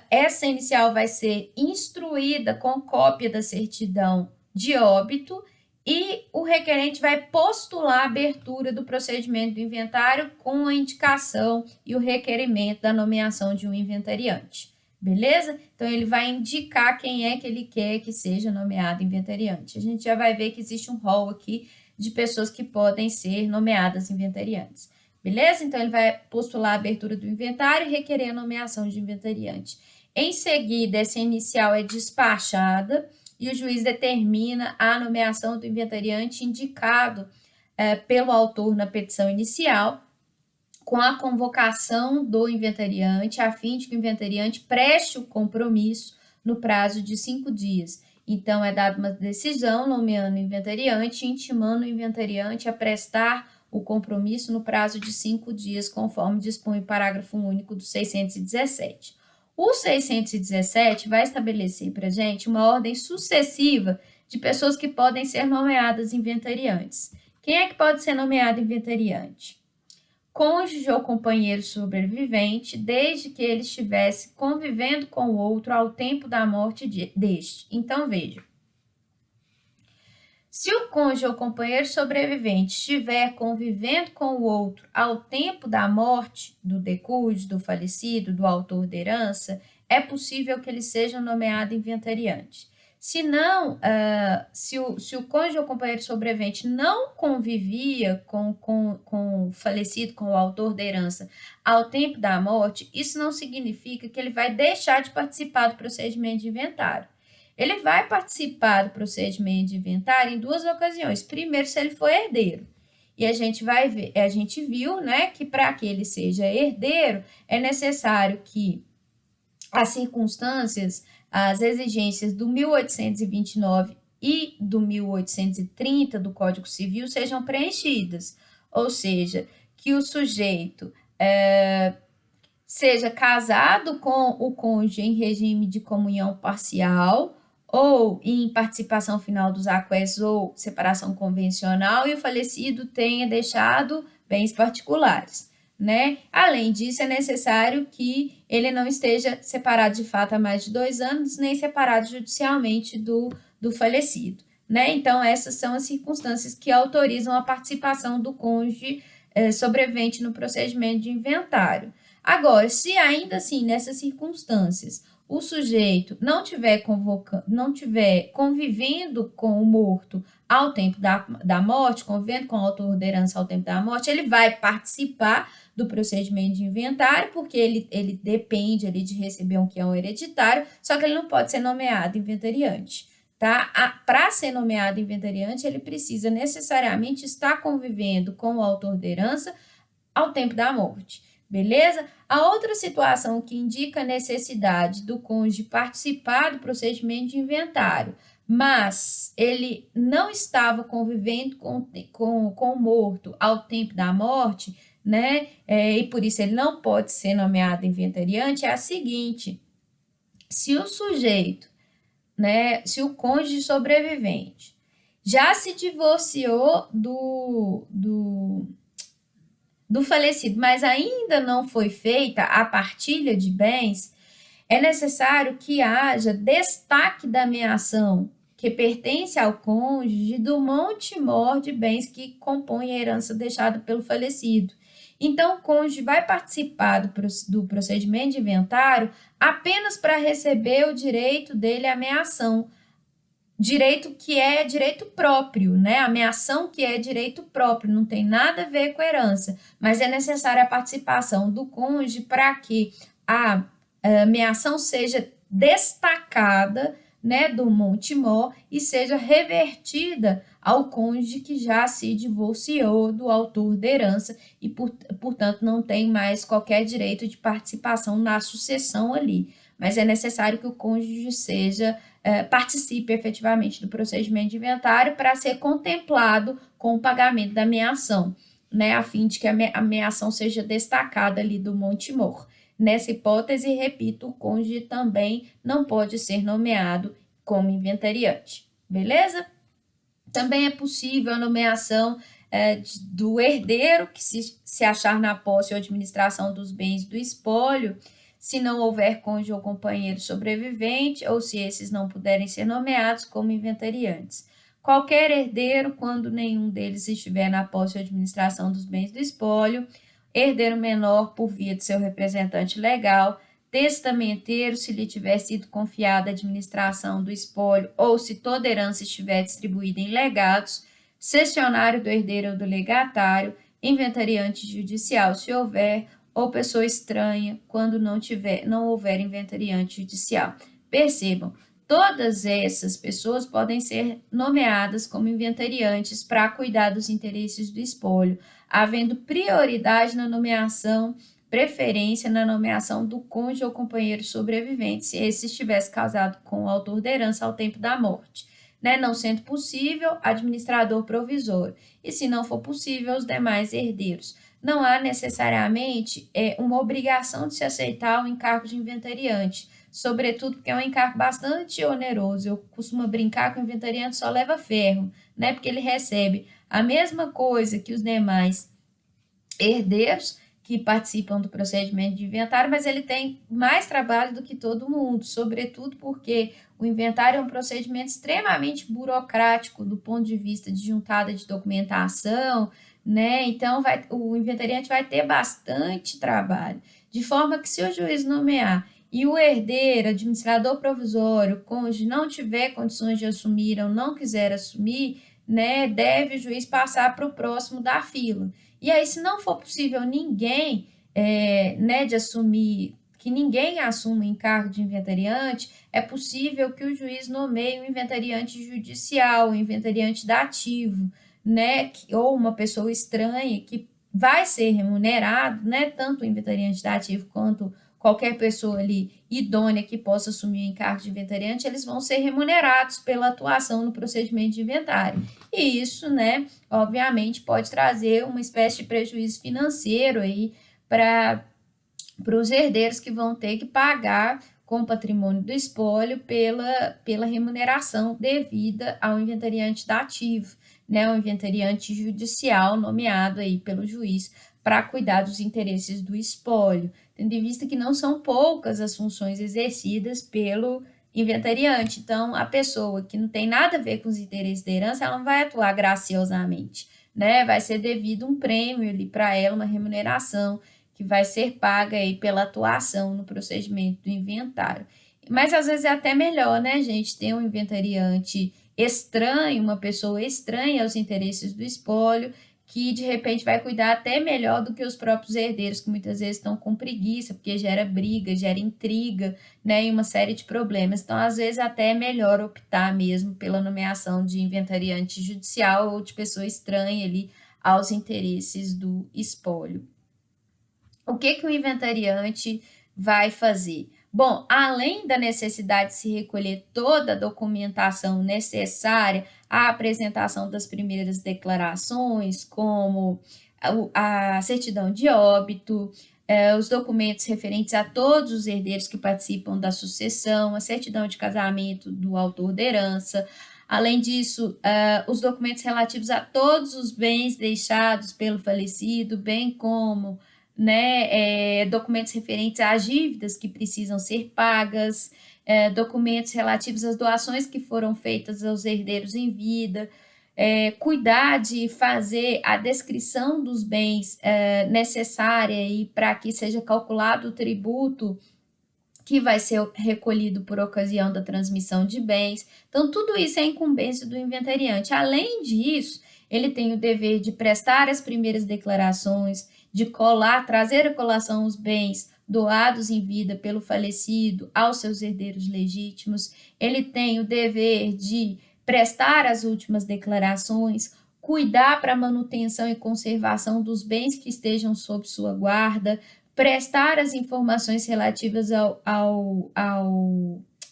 Essa inicial vai ser instruída com cópia da certidão de óbito e o requerente vai postular a abertura do procedimento do inventário com a indicação e o requerimento da nomeação de um inventariante. Beleza? Então, ele vai indicar quem é que ele quer que seja nomeado inventariante. A gente já vai ver que existe um rol aqui de pessoas que podem ser nomeadas inventariantes. Beleza? Então, ele vai postular a abertura do inventário e requerer a nomeação de inventariante. Em seguida, essa inicial é despachada e o juiz determina a nomeação do inventariante indicado pelo autor na petição inicial, com a convocação do inventariante, a fim de que o inventariante preste o compromisso no prazo de 5 dias. Então, é dada uma decisão nomeando o inventariante e intimando o inventariante a prestar o compromisso no prazo de 5 dias, conforme dispõe o parágrafo único do 617. O 617 vai estabelecer para a gente uma ordem sucessiva de pessoas que podem ser nomeadas inventariantes. Quem é que pode ser nomeado inventariante? Cônjuge ou companheiro sobrevivente, desde que ele estivesse convivendo com o outro ao tempo da morte deste. Então, veja. Se o cônjuge ou companheiro sobrevivente estiver convivendo com o outro ao tempo da morte do decúbito, do falecido, do autor da herança, é possível que ele seja nomeado inventariante. Se não, se o cônjuge ou companheiro sobrevivente não convivia com o falecido, com o autor da herança, ao tempo da morte, isso não significa que ele vai deixar de participar do procedimento de inventário. Ele vai participar do procedimento de inventário em 2 ocasiões. Primeiro, se ele for herdeiro. E a gente vai ver, a gente viu, né, que para que ele seja herdeiro, é necessário que as circunstâncias, as exigências do 1829 e do 1830 do Código Civil sejam preenchidas. Ou seja, que o sujeito seja casado com o cônjuge em regime de comunhão parcial ou em participação final dos aquestos ou separação convencional e o falecido tenha deixado bens particulares, né? Além disso, é necessário que ele não esteja separado de fato há mais de 2 anos, nem separado judicialmente do falecido, né? Então, essas são as circunstâncias que autorizam a participação do cônjuge sobrevivente no procedimento de inventário. Agora, se ainda assim, nessas circunstâncias, o sujeito não tiver convivendo com o morto ao tempo da morte, convivendo com o autor da herança ao tempo da morte, ele vai participar do procedimento de inventário, porque ele depende ali de receber um quião hereditário, só que ele não pode ser nomeado inventariante, tá? Para ser nomeado inventariante, ele precisa necessariamente estar convivendo com o autor da herança ao tempo da morte. Beleza? A outra situação que indica a necessidade do cônjuge participar do procedimento de inventário, mas ele não estava convivendo com o morto ao tempo da morte, né? E por isso ele não pode ser nomeado inventariante, é a seguinte: se o sujeito, né, se o cônjuge sobrevivente já se divorciou do falecido, mas ainda não foi feita a partilha de bens, é necessário que haja destaque da meação que pertence ao cônjuge do monte-mor de bens que compõem a herança deixada pelo falecido. Então, o cônjuge vai participar do procedimento de inventário apenas para receber o direito dele à meação, direito que é direito próprio, né? A meação que é direito próprio, não tem nada a ver com herança, mas é necessária a participação do cônjuge para que a meação seja destacada, né, do monte-mor e seja revertida ao cônjuge que já se divorciou do autor da herança e, portanto, não tem mais qualquer direito de participação na sucessão ali. Mas é necessário que o cônjuge participe efetivamente do procedimento de inventário para ser contemplado com o pagamento da meação, né, a fim de que a meação seja destacada ali do monte-mor. Nessa hipótese, repito, o cônjuge também não pode ser nomeado como inventariante, beleza? Também é possível a nomeação do herdeiro, que se achar na posse ou administração dos bens do espólio, se não houver cônjuge ou companheiro sobrevivente, ou se esses não puderem ser nomeados como inventariantes. Qualquer herdeiro, quando nenhum deles estiver na posse ou administração dos bens do espólio, herdeiro menor por via de seu representante legal, testamenteiro, se lhe tiver sido confiada a administração do espólio ou se toda herança estiver distribuída em legados, cessionário do herdeiro ou do legatário, inventariante judicial, se houver, ou pessoa estranha, quando não houver inventariante judicial. Percebam, todas essas pessoas podem ser nomeadas como inventariantes para cuidar dos interesses do espólio, havendo prioridade na nomeação, preferência na nomeação do cônjuge ou companheiro sobrevivente, se esse estivesse casado com o autor da herança ao tempo da morte, né? Não sendo possível, administrador provisório, e se não for possível, os demais herdeiros. Não há necessariamente uma obrigação de se aceitar o encargo de inventariante, sobretudo porque é um encargo bastante oneroso. Eu costumo brincar que o inventariante só leva ferro, né? Porque ele recebe a mesma coisa que os demais herdeiros que participam do procedimento de inventário, mas ele tem mais trabalho do que todo mundo, sobretudo porque o inventário é um procedimento extremamente burocrático do ponto de vista de juntada de documentação, né? Então, o inventariante vai ter bastante trabalho, de forma que se o juiz nomear e o herdeiro, administrador provisório, cônjuge, não tiver condições de assumir ou não quiser assumir, né, deve o juiz passar para o próximo da fila. E aí, se não for possível ninguém, né, de assumir, que ninguém assuma o encargo de inventariante, é possível que o juiz nomeie um inventariante judicial, um inventariante dativo, né, ou uma pessoa estranha que vai ser remunerado, né, tanto o inventariante dativo quanto qualquer pessoa ali idônea que possa assumir o encargo de inventariante, eles vão ser remunerados pela atuação no procedimento de inventário. E isso, né, obviamente pode trazer uma espécie de prejuízo financeiro aí para os herdeiros que vão ter que pagar com o patrimônio do espólio pela remuneração devida ao inventariante dativo, né, o inventariante judicial nomeado aí pelo juiz para cuidar dos interesses do espólio, tendo em vista que não são poucas as funções exercidas pelo inventariante. Então, a pessoa que não tem nada a ver com os interesses da herança, ela não vai atuar graciosamente, né? Vai ser devido um prêmio ali para ela, uma remuneração que vai ser paga aí pela atuação no procedimento do inventário. Mas às vezes é até melhor, né, gente, ter um inventariante estranho, uma pessoa estranha aos interesses do espólio, que de repente vai cuidar até melhor do que os próprios herdeiros, que muitas vezes estão com preguiça, porque gera briga, gera intriga, né, e uma série de problemas. Então, às vezes, até é melhor optar mesmo pela nomeação de inventariante judicial ou de pessoa estranha ali aos interesses do espólio. O que o inventariante vai fazer? Bom, além da necessidade de se recolher toda a documentação necessária à apresentação das primeiras declarações, como a certidão de óbito, os documentos referentes a todos os herdeiros que participam da sucessão, a certidão de casamento do autor da herança. Além disso, os documentos relativos a todos os bens deixados pelo falecido, bem como, né, documentos referentes às dívidas que precisam ser pagas, documentos relativos às doações que foram feitas aos herdeiros em vida, cuidar de fazer a descrição dos bens necessária e para que seja calculado o tributo que vai ser recolhido por ocasião da transmissão de bens. Então, tudo isso é incumbência do inventariante. Além disso, ele tem o dever de prestar as primeiras declarações, de trazer à colação os bens doados em vida pelo falecido aos seus herdeiros legítimos. Ele tem o dever de prestar as últimas declarações, cuidar para a manutenção e conservação dos bens que estejam sob sua guarda, prestar as informações relativas ao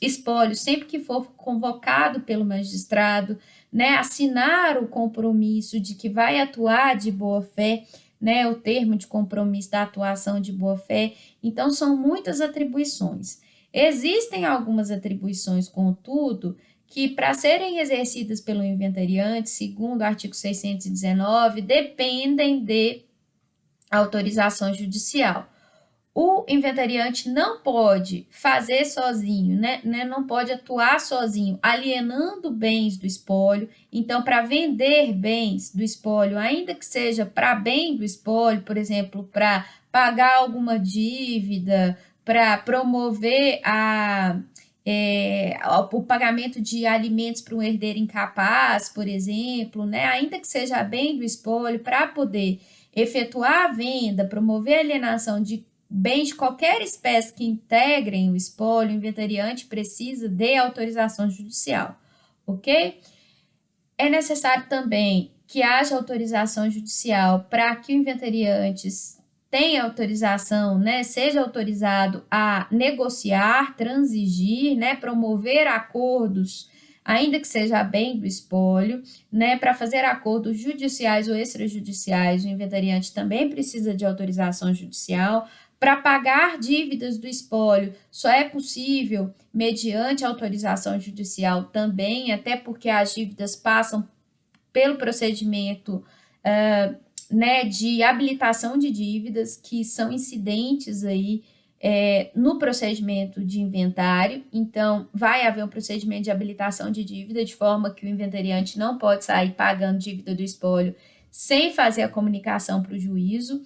espólio sempre que for convocado pelo magistrado, né, assinar o compromisso de que vai atuar de boa-fé, né, o termo de compromisso da atuação de boa-fé. Então, são muitas atribuições. Existem algumas atribuições, contudo, que, para serem exercidas pelo inventariante, segundo o artigo 619, dependem de autorização judicial. O inventariante não pode fazer sozinho, né? Não pode atuar sozinho, alienando bens do espólio. Então, para vender bens do espólio, ainda que seja para bem do espólio, por exemplo, para pagar alguma dívida, para promover o pagamento de alimentos para um herdeiro incapaz, por exemplo, né? Ainda que seja bem do espólio, para poder efetuar a venda, promover a alienação de bens de qualquer espécie que integrem o espólio, o inventariante precisa de autorização judicial, ok? É necessário também que haja autorização judicial para que o inventariante tenha autorização, né, seja autorizado a negociar, transigir, né, promover acordos, ainda que seja bem do espólio, né, para fazer acordos judiciais ou extrajudiciais, o inventariante também precisa de autorização judicial. Para pagar dívidas do espólio, só é possível mediante autorização judicial também, até porque as dívidas passam pelo procedimento né, de habilitação de dívidas, que são incidentes aí no procedimento de inventário. Então, vai haver um procedimento de habilitação de dívida, de forma que o inventariante não pode sair pagando dívida do espólio sem fazer a comunicação para o juízo,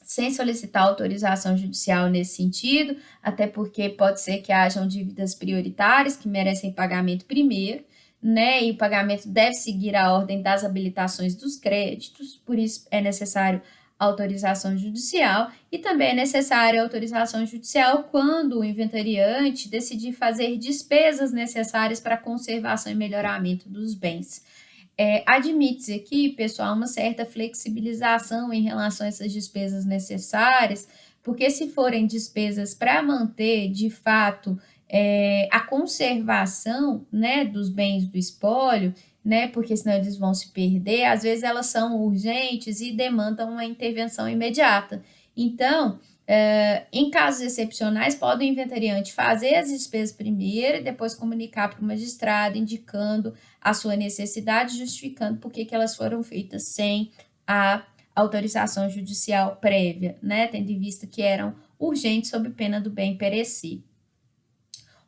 sem solicitar autorização judicial nesse sentido, até porque pode ser que hajam dívidas prioritárias que merecem pagamento primeiro, né? E o pagamento deve seguir a ordem das habilitações dos créditos, por isso é necessário autorização judicial, e também é necessária autorização judicial quando o inventariante decidir fazer despesas necessárias para a conservação e melhoramento dos bens. Admite-se aqui, pessoal, uma certa flexibilização em relação a essas despesas necessárias, porque se forem despesas para manter, de fato, a conservação, né, dos bens do espólio, né, porque senão eles vão se perder, às vezes elas são urgentes e demandam uma intervenção imediata. Então, em casos excepcionais, pode o inventariante fazer as despesas primeiro e depois comunicar para o magistrado, indicando a sua necessidade, justificando por que elas foram feitas sem a autorização judicial prévia, né? Tendo em vista que eram urgentes sob pena do bem perecer.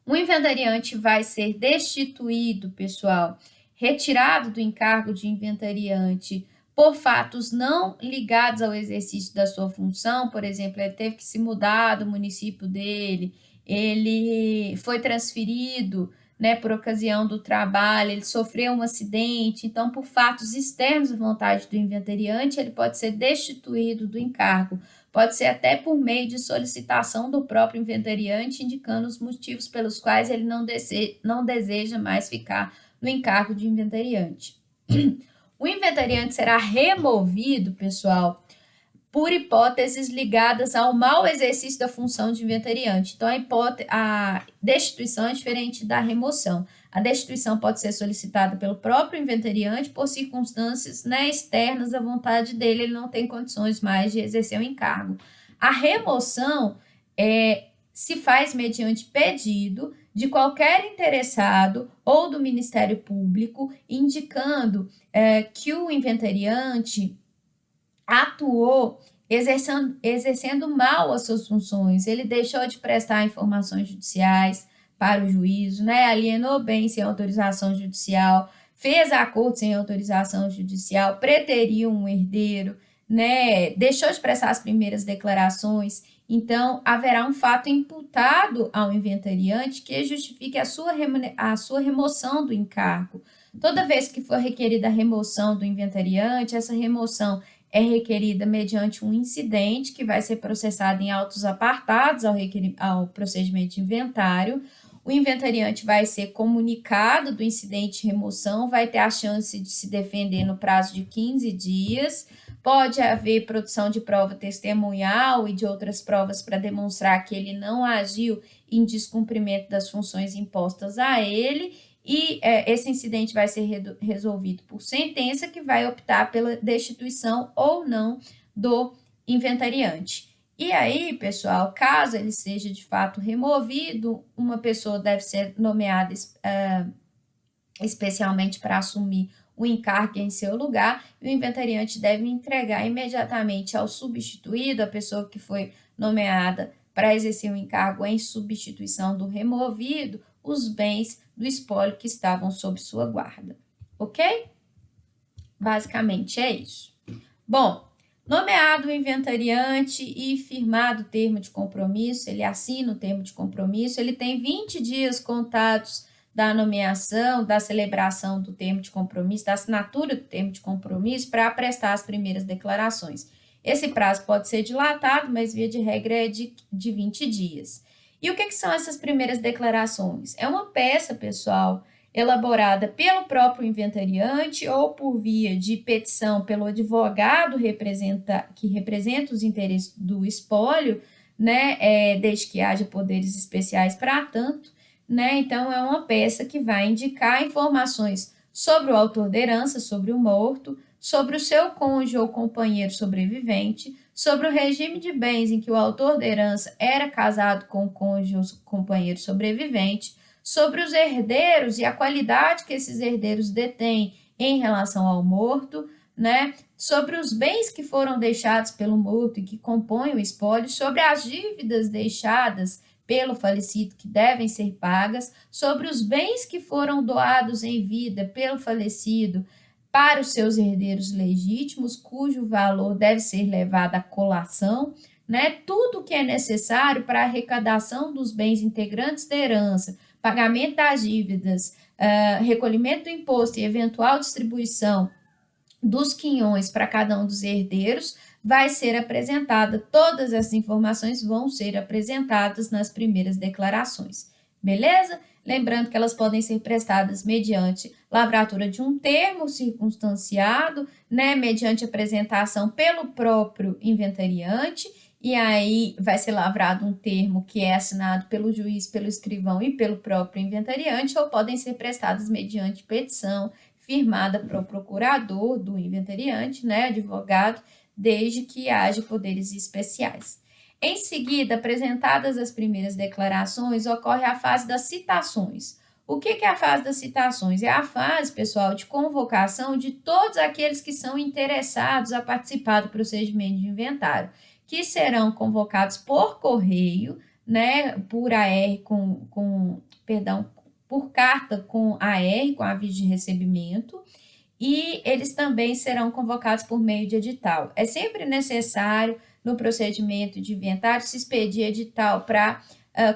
O inventariante vai ser destituído, pessoal, retirado do encargo de inventariante por fatos não ligados ao exercício da sua função. Por exemplo, ele teve que se mudar do município dele, ele foi transferido, né, por ocasião do trabalho, ele sofreu um acidente. Então, por fatos externos à vontade do inventariante, ele pode ser destituído do encargo. Pode ser até por meio de solicitação do próprio inventariante, indicando os motivos pelos quais ele não deseja mais ficar no encargo de inventariante. O inventariante será removido, pessoal, por hipóteses ligadas ao mau exercício da função de inventariante. Então, a destituição é diferente da remoção. A destituição pode ser solicitada pelo próprio inventariante por circunstâncias, né, externas à vontade dele, ele não tem condições mais de exercer o encargo. A remoção se faz mediante pedido de qualquer interessado ou do Ministério Público, indicando que o inventariante atuou exercendo mal as suas funções, ele deixou de prestar informações judiciais para o juízo, né? Alienou bens sem autorização judicial, fez acordo sem autorização judicial, preteriu um herdeiro, né? Deixou de prestar as primeiras declarações. Então, haverá um fato imputado ao inventariante que justifique a sua remoção do encargo. Toda vez que for requerida a remoção do inventariante, essa remoção é requerida mediante um incidente que vai ser processado em autos apartados ao procedimento de inventário. O inventariante vai ser comunicado do incidente de remoção, vai ter a chance de se defender no prazo de 15 dias. Pode haver produção de prova testemunhal e de outras provas para demonstrar que ele não agiu em descumprimento das funções impostas a ele. E esse incidente vai ser resolvido por sentença, que vai optar pela destituição ou não do inventariante. E aí, pessoal, caso ele seja de fato removido, uma pessoa deve ser nomeada especialmente para assumir o encargo em seu lugar, e o inventariante deve entregar imediatamente ao substituído, a pessoa que foi nomeada para exercer o encargo em substituição do removido, os bens do espólio que estavam sob sua guarda, ok? Basicamente é isso. Bom, nomeado o inventariante e firmado o termo de compromisso, ele assina o termo de compromisso, ele tem 20 dias contados da nomeação, da celebração do termo de compromisso, da assinatura do termo de compromisso para prestar as primeiras declarações. Esse prazo pode ser dilatado, mas via de regra é de 20 dias. E o que são essas primeiras declarações? É uma peça, pessoal, elaborada pelo próprio inventariante ou por via de petição pelo advogado que representa os interesses do espólio, né, desde que haja poderes especiais para tanto, né? Então, é uma peça que vai indicar informações sobre o autor da herança, sobre o morto, sobre o seu cônjuge ou companheiro sobrevivente, sobre o regime de bens em que o autor da herança era casado com o cônjuge ou companheiro sobrevivente, sobre os herdeiros e a qualidade que esses herdeiros detêm em relação ao morto, né? Sobre os bens que foram deixados pelo morto e que compõem o espólio, sobre as dívidas deixadas pelo falecido que devem ser pagas, sobre os bens que foram doados em vida pelo falecido para os seus herdeiros legítimos, cujo valor deve ser levado à colação, né? Tudo que é necessário para a arrecadação dos bens integrantes da herança, pagamento das dívidas, recolhimento do imposto e eventual distribuição dos quinhões para cada um dos herdeiros, vai ser apresentada, todas essas informações vão ser apresentadas nas primeiras declarações, beleza? Lembrando que elas podem ser prestadas mediante lavratura de um termo circunstanciado, né, mediante apresentação pelo próprio inventariante, e aí vai ser lavrado um termo que é assinado pelo juiz, pelo escrivão e pelo próprio inventariante, ou podem ser prestadas mediante petição firmada pelo procurador do inventariante, né, advogado, desde que haja poderes especiais. Em seguida, apresentadas as primeiras declarações, ocorre a fase das citações. O que é a fase das citações? É a fase, pessoal, de convocação de todos aqueles que são interessados a participar do procedimento de inventário, que serão convocados por correio, né, por AR por carta com AR, com aviso de recebimento, e eles também serão convocados por meio de edital. É sempre necessário, no procedimento de inventário, se expedir edital para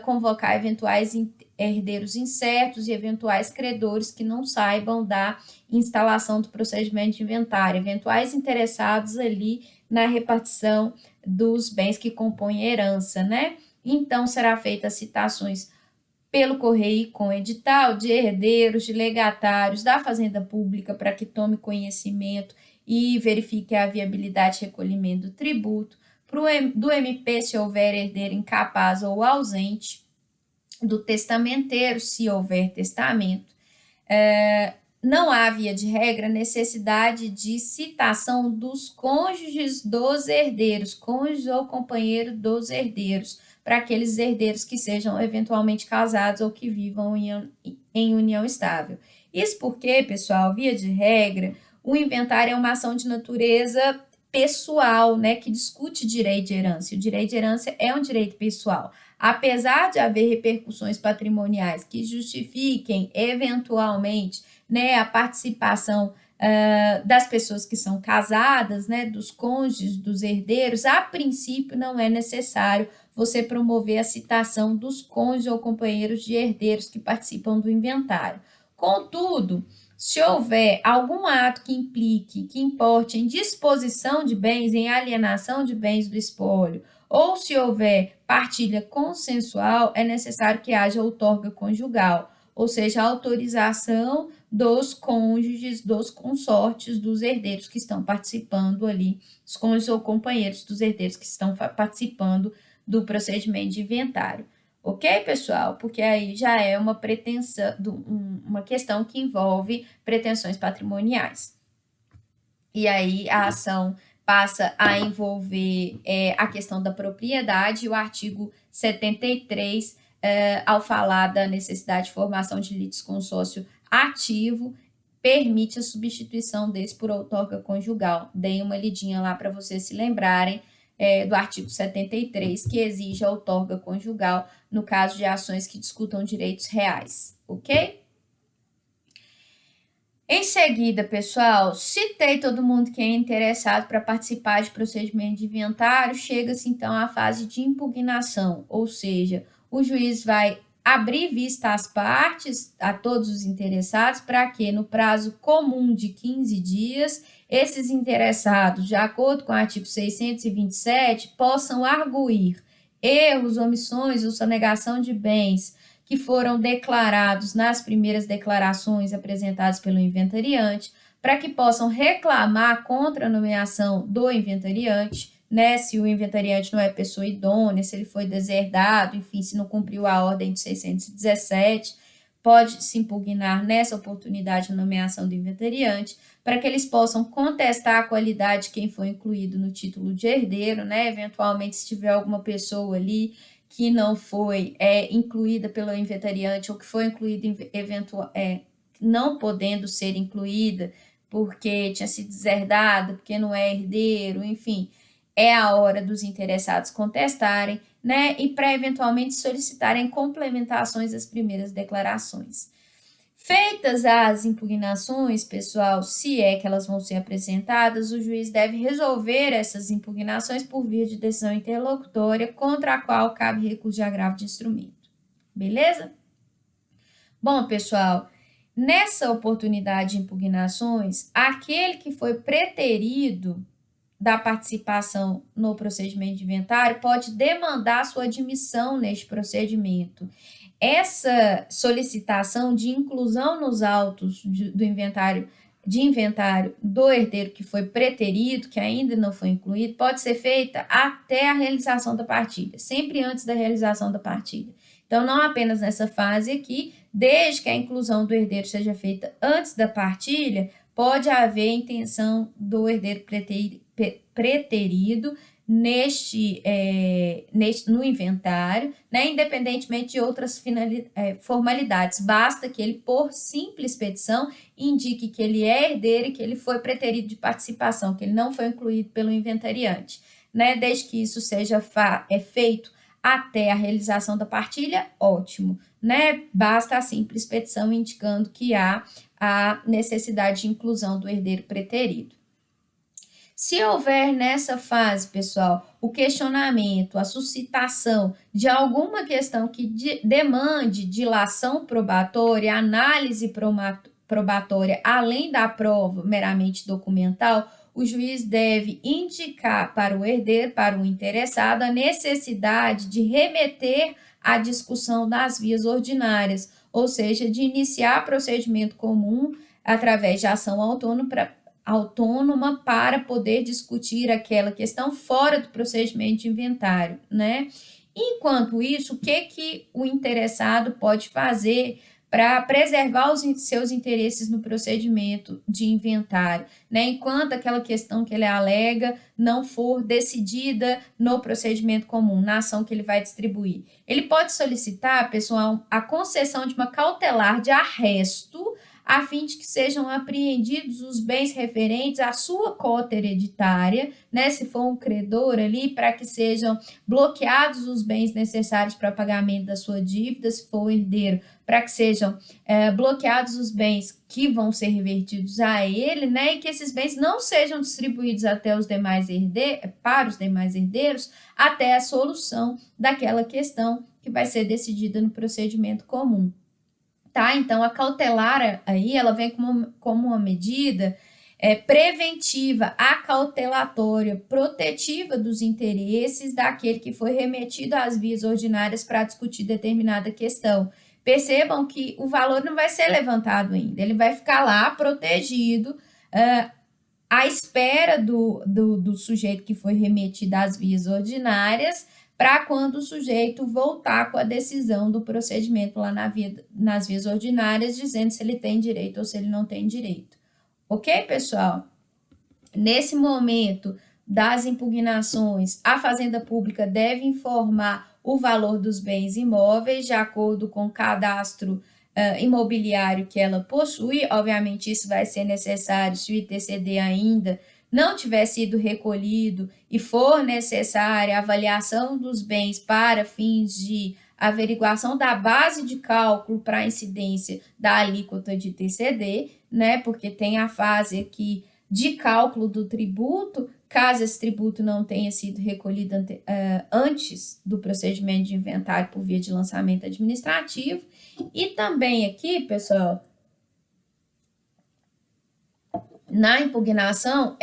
convocar eventuais herdeiros incertos e eventuais credores que não saibam da instalação do procedimento de inventário, eventuais interessados ali na repartição dos bens que compõem a herança, né? Então, será feita as citações pelo correio com edital de herdeiros, de legatários da Fazenda Pública para que tome conhecimento e verifique a viabilidade de recolhimento do tributo, do MP se houver herdeiro incapaz ou ausente, do testamenteiro se houver testamento, não há, via de regra, necessidade de citação dos cônjuges dos herdeiros, cônjuge ou companheiro dos herdeiros, para aqueles herdeiros que sejam eventualmente casados ou que vivam em união estável. Isso porque, pessoal, via de regra, o inventário é uma ação de natureza pessoal, né, que discute direito de herança. O direito de herança é um direito pessoal. Apesar de haver repercussões patrimoniais que justifiquem, eventualmente, né, a participação das pessoas que são casadas, né, dos cônjuges, dos herdeiros, a princípio não é necessário você promover a citação dos cônjuges ou companheiros de herdeiros que participam do inventário. Contudo, se houver algum ato que implique, que importe em disposição de bens, em alienação de bens do espólio, ou se houver partilha consensual, é necessário que haja outorga conjugal, ou seja, a autorização dos cônjuges, dos consortes, dos herdeiros que estão participando ali, os cônjuges ou companheiros dos herdeiros que estão participando do procedimento de inventário. Ok, pessoal? Porque aí já é uma pretensão, uma questão que envolve pretensões patrimoniais. E aí a ação passa a envolver a questão da propriedade, e o artigo 73, ao falar da necessidade de formação de litisconsórcio ativo, permite a substituição desse por outorga conjugal. Deem uma lidinha lá para vocês se lembrarem do artigo 73, que exige a outorga conjugal no caso de ações que discutam direitos reais, ok? Em seguida, pessoal, citei todo mundo que é interessado para participar de procedimento de inventário, chega-se então à fase de impugnação, ou seja, o juiz vai abrir vista às partes, a todos os interessados, para que no prazo comum de 15 dias, esses interessados, de acordo com o artigo 627, possam arguir erros, omissões ou sonegação de bens que foram declarados nas primeiras declarações apresentadas pelo inventariante, para que possam reclamar contra a nomeação do inventariante, né, se o inventariante não é pessoa idônea, se ele foi deserdado, enfim, se não cumpriu a ordem de 617, pode se impugnar nessa oportunidade a nomeação do inventariante, para que eles possam contestar a qualidade de quem foi incluído no título de herdeiro, né, eventualmente se tiver alguma pessoa ali que não foi incluída pelo inventariante ou que foi incluída não podendo ser incluída porque tinha sido deserdada, porque não é herdeiro, enfim, é a hora dos interessados contestarem, né, e para eventualmente solicitarem complementações às primeiras declarações. Feitas as impugnações, pessoal, se é que elas vão ser apresentadas, o juiz deve resolver essas impugnações por via de decisão interlocutória, contra a qual cabe recurso de agravo de instrumento. Beleza? Bom, pessoal, nessa oportunidade de impugnações, aquele que foi preterido da participação no procedimento de inventário pode demandar sua admissão neste procedimento. Essa solicitação de inclusão nos autos do inventário do herdeiro que foi preterido, que ainda não foi incluído, pode ser feita até a realização da partilha, sempre antes da realização da partilha. Então, não apenas nessa fase aqui, desde que a inclusão do herdeiro seja feita antes da partilha, pode haver intenção do herdeiro preterido no inventário, né, independentemente de outras formalidades. Basta que ele, por simples petição, indique que ele é herdeiro e que ele foi preterido de participação, que ele não foi incluído pelo inventariante, né, desde que isso seja feito até a realização da partilha, ótimo, né, basta a simples petição indicando que há a necessidade de inclusão do herdeiro preterido. Se houver nessa fase, pessoal, o questionamento, a suscitação de alguma questão que demande dilação probatória, análise probatória, além da prova meramente documental, o juiz deve indicar para o herdeiro, para o interessado, a necessidade de remeter à discussão das vias ordinárias, ou seja, de iniciar procedimento comum através de ação autônoma para poder discutir aquela questão fora do procedimento de inventário, né? Enquanto isso, o que o interessado pode fazer para preservar os seus interesses no procedimento de inventário, né? Enquanto aquela questão que ele alega não for decidida no procedimento comum, na ação que ele vai distribuir. Ele pode solicitar, pessoal, a concessão de uma cautelar de arresto a fim de que sejam apreendidos os bens referentes à sua cota hereditária, né, se for um credor ali, para que sejam bloqueados os bens necessários para pagamento da sua dívida, se for herdeiro, para que sejam bloqueados os bens que vão ser revertidos a ele, né, e que esses bens não sejam distribuídos até os demais para os demais herdeiros, até a solução daquela questão que vai ser decidida no procedimento comum. Tá? Então, a cautelar aí, ela vem como uma medida preventiva, acautelatória, protetiva dos interesses daquele que foi remetido às vias ordinárias para discutir determinada questão. Percebam que o valor não vai ser levantado ainda, ele vai ficar lá protegido, à espera do sujeito que foi remetido às vias ordinárias, para quando o sujeito voltar com a decisão do procedimento lá nas vias ordinárias, dizendo se ele tem direito ou se ele não tem direito. Ok, pessoal? Nesse momento das impugnações, a Fazenda Pública deve informar o valor dos bens imóveis de acordo com o cadastro imobiliário que ela possui. Obviamente, isso vai ser necessário se o ITCD ainda não tiver sido recolhido e for necessária a avaliação dos bens para fins de averiguação da base de cálculo para a incidência da alíquota de ITCD, né? Porque tem a fase aqui de cálculo do tributo, caso esse tributo não tenha sido recolhido antes do procedimento de inventário por via de lançamento administrativo. E também aqui, pessoal, na impugnação,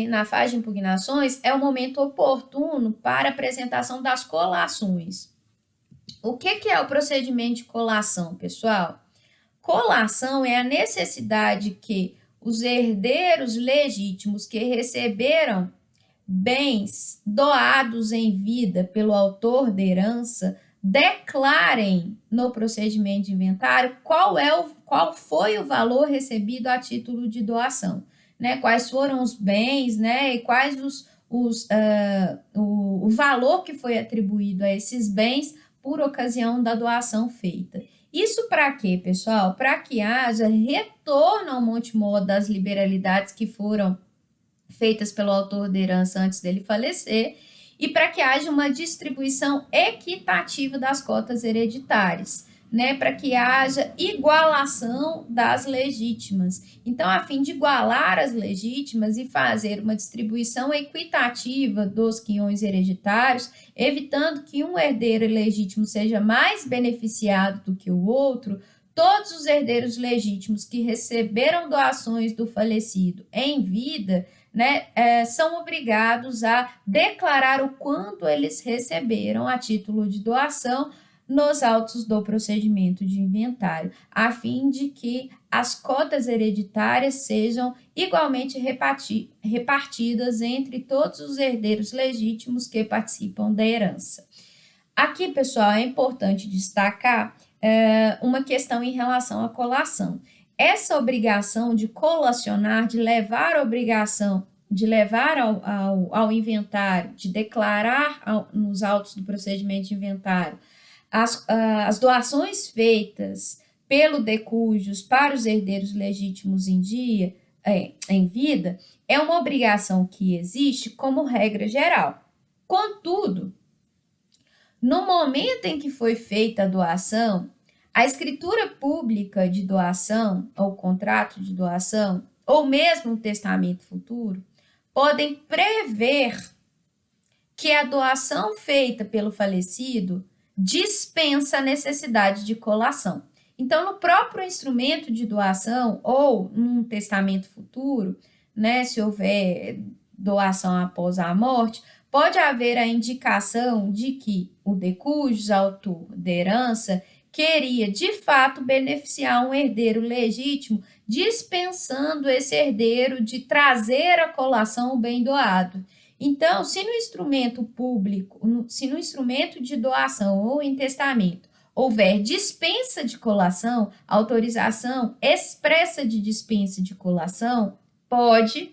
na fase de impugnações, é o momento oportuno para apresentação das colações. O que é o procedimento de colação, pessoal? Colação é a necessidade que os herdeiros legítimos que receberam bens doados em vida pelo autor da herança declarem no procedimento de inventário qual foi o valor recebido a título de doação, né? Quais foram os bens, né? E quais o valor que foi atribuído a esses bens por ocasião da doação feita. Isso para quê, pessoal? Para que haja retorno ao monte modo das liberalidades que foram feitas pelo autor da herança antes dele falecer e para que haja uma distribuição equitativa das cotas hereditárias, né? Para que haja igualação das legítimas. Então, a fim de igualar as legítimas e fazer uma distribuição equitativa dos quinhões hereditários, evitando que um herdeiro legítimo seja mais beneficiado do que o outro, todos os herdeiros legítimos que receberam doações do falecido em vida, né, são obrigados a declarar o quanto eles receberam a título de doação nos autos do procedimento de inventário, a fim de que as cotas hereditárias sejam igualmente repartidas entre todos os herdeiros legítimos que participam da herança. Aqui, pessoal, é importante destacar uma questão em relação à colação. Essa obrigação de colacionar, de levar a obrigação, de levar ao inventário, de declarar nos autos do procedimento de inventário as doações feitas pelo decújus para os herdeiros legítimos em vida, é uma obrigação que existe como regra geral. Contudo, no momento em que foi feita a doação, a escritura pública de doação, ou contrato de doação, ou mesmo o testamento futuro, podem prever que a doação feita pelo falecido dispensa a necessidade de colação. Então, no próprio instrumento de doação, ou num testamento futuro, né, se houver doação após a morte, pode haver a indicação de que o decújus, autor da herança, queria, de fato, beneficiar um herdeiro legítimo, dispensando esse herdeiro de trazer à colação o bem doado. Então, se no instrumento público, se no instrumento de doação ou em testamento, houver dispensa de colação, autorização expressa de dispensa de colação, pode,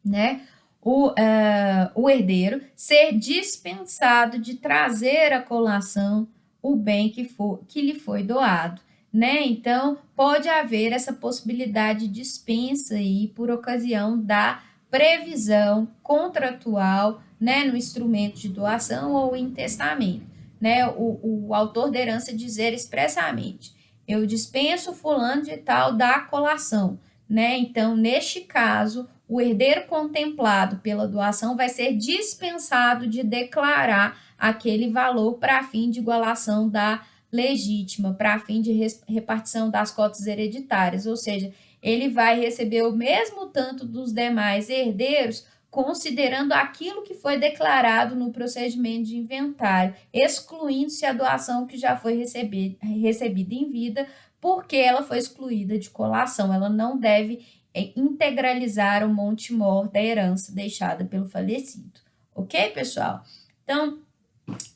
né, o herdeiro ser dispensado de trazer à colação o bem que lhe foi doado, né? Então, pode haver essa possibilidade de dispensa aí por ocasião da previsão contratual, né, no instrumento de doação ou em testamento, né? O autor da herança dizer expressamente: eu dispenso fulano de tal da colação, né? Então, neste caso, o herdeiro contemplado pela doação vai ser dispensado de declarar aquele valor para fim de igualação da legítima, para fim de repartição das cotas hereditárias, ou seja, ele vai receber o mesmo tanto dos demais herdeiros, considerando aquilo que foi declarado no procedimento de inventário, excluindo-se a doação que já foi recebida em vida, porque ela foi excluída de colação, ela não deve integralizar o monte mor da herança deixada pelo falecido. Ok, pessoal? Então,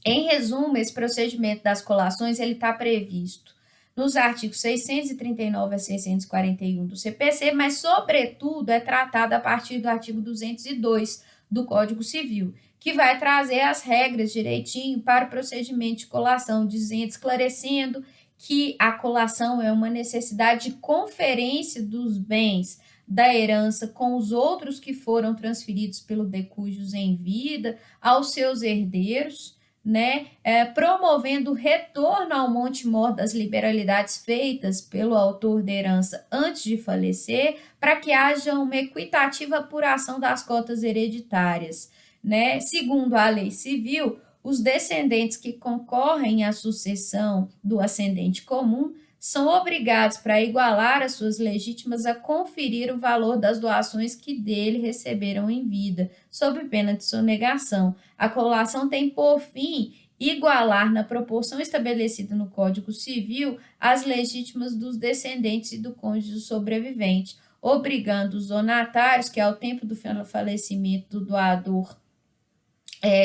em resumo, esse procedimento das colações ele está previsto nos artigos 639 a 641 do CPC, mas, sobretudo, é tratado a partir do artigo 202 do Código Civil, que vai trazer as regras direitinho para o procedimento de colação, dizendo, esclarecendo que a colação é uma necessidade de conferência dos bens da herança com os outros que foram transferidos pelo decujus em vida aos seus herdeiros, né, promovendo o retorno ao monte mor das liberalidades feitas pelo autor da herança antes de falecer, para que haja uma equitativa apuração das cotas hereditárias, né? Segundo a lei civil, os descendentes que concorrem à sucessão do ascendente comum são obrigados, para igualar as suas legítimas, a conferir o valor das doações que dele receberam em vida, sob pena de sonegação. A colação tem por fim igualar, na proporção estabelecida no Código Civil, as legítimas dos descendentes e do cônjuge sobrevivente, obrigando os donatários, que ao tempo do falecimento do doador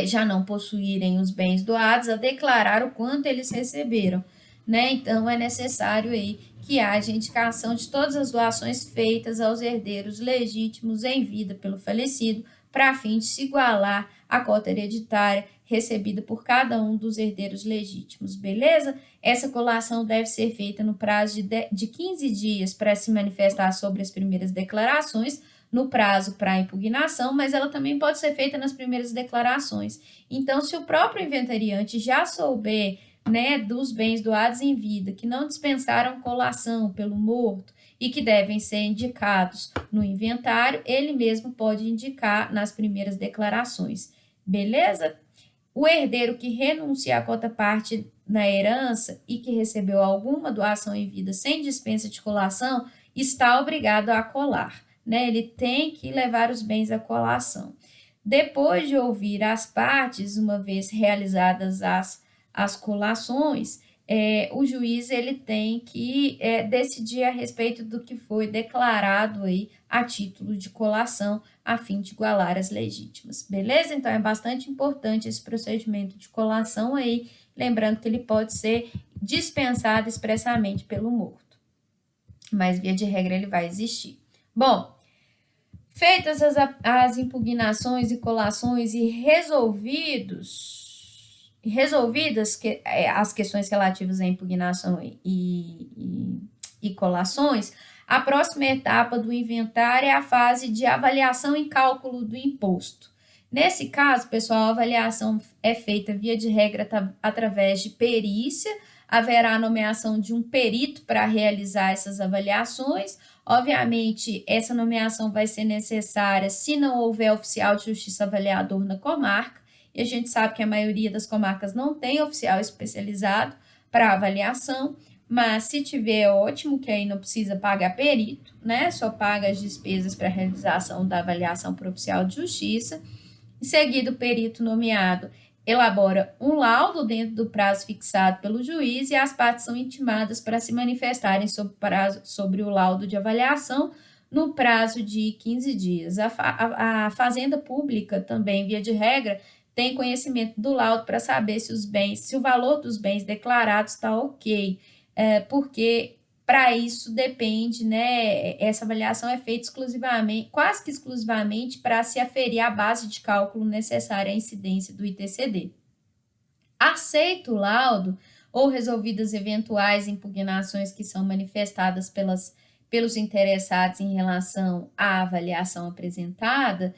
já não possuírem os bens doados, a declarar o quanto eles receberam, né? Então, é necessário aí que haja indicação de todas as doações feitas aos herdeiros legítimos em vida pelo falecido, para fim de se igualar à cota hereditária recebida por cada um dos herdeiros legítimos, beleza? Essa colação deve ser feita no prazo de 15 dias para se manifestar sobre as primeiras declarações, no prazo para impugnação, mas ela também pode ser feita nas primeiras declarações. Então, se o próprio inventariante já souber, né, dos bens doados em vida que não dispensaram colação pelo morto e que devem ser indicados no inventário, ele mesmo pode indicar nas primeiras declarações, beleza? O herdeiro que renuncia à cota-parte na herança e que recebeu alguma doação em vida sem dispensa de colação está obrigado a colar, né? Ele tem que levar os bens à colação. Depois de ouvir as partes, uma vez realizadas as colações, o juiz ele tem que decidir a respeito do que foi declarado aí a título de colação, a fim de igualar as legítimas, beleza? Então, é bastante importante esse procedimento de colação aí, lembrando que ele pode ser dispensado expressamente pelo morto, mas, via de regra, ele vai existir. Bom, feitas as impugnações e colações e resolvidas as questões relativas à impugnação e colações, a próxima etapa do inventário é a fase de avaliação e cálculo do imposto. Nesse caso, pessoal, a avaliação é feita, via de regra, através de perícia. Haverá a nomeação de um perito para realizar essas avaliações. Obviamente, essa nomeação vai ser necessária se não houver oficial de justiça avaliador na comarca, e a gente sabe que a maioria das comarcas não tem oficial especializado para avaliação, mas se tiver, ótimo, que aí não precisa pagar perito, né? Só paga as despesas para a realização da avaliação por oficial de justiça. Em seguida, o perito nomeado elabora um laudo dentro do prazo fixado pelo juiz e as partes são intimadas para se manifestarem sobre o laudo de avaliação no prazo de 15 dias. A Fazenda Pública também, via de regra, tem conhecimento do laudo para saber se o valor dos bens declarados está ok, porque para isso depende, né? Essa avaliação é feita exclusivamente, quase que exclusivamente, para se aferir a base de cálculo necessária à incidência do ITCD. Aceito o laudo ou resolvidas eventuais impugnações que são manifestadas pelos interessados em relação à avaliação apresentada,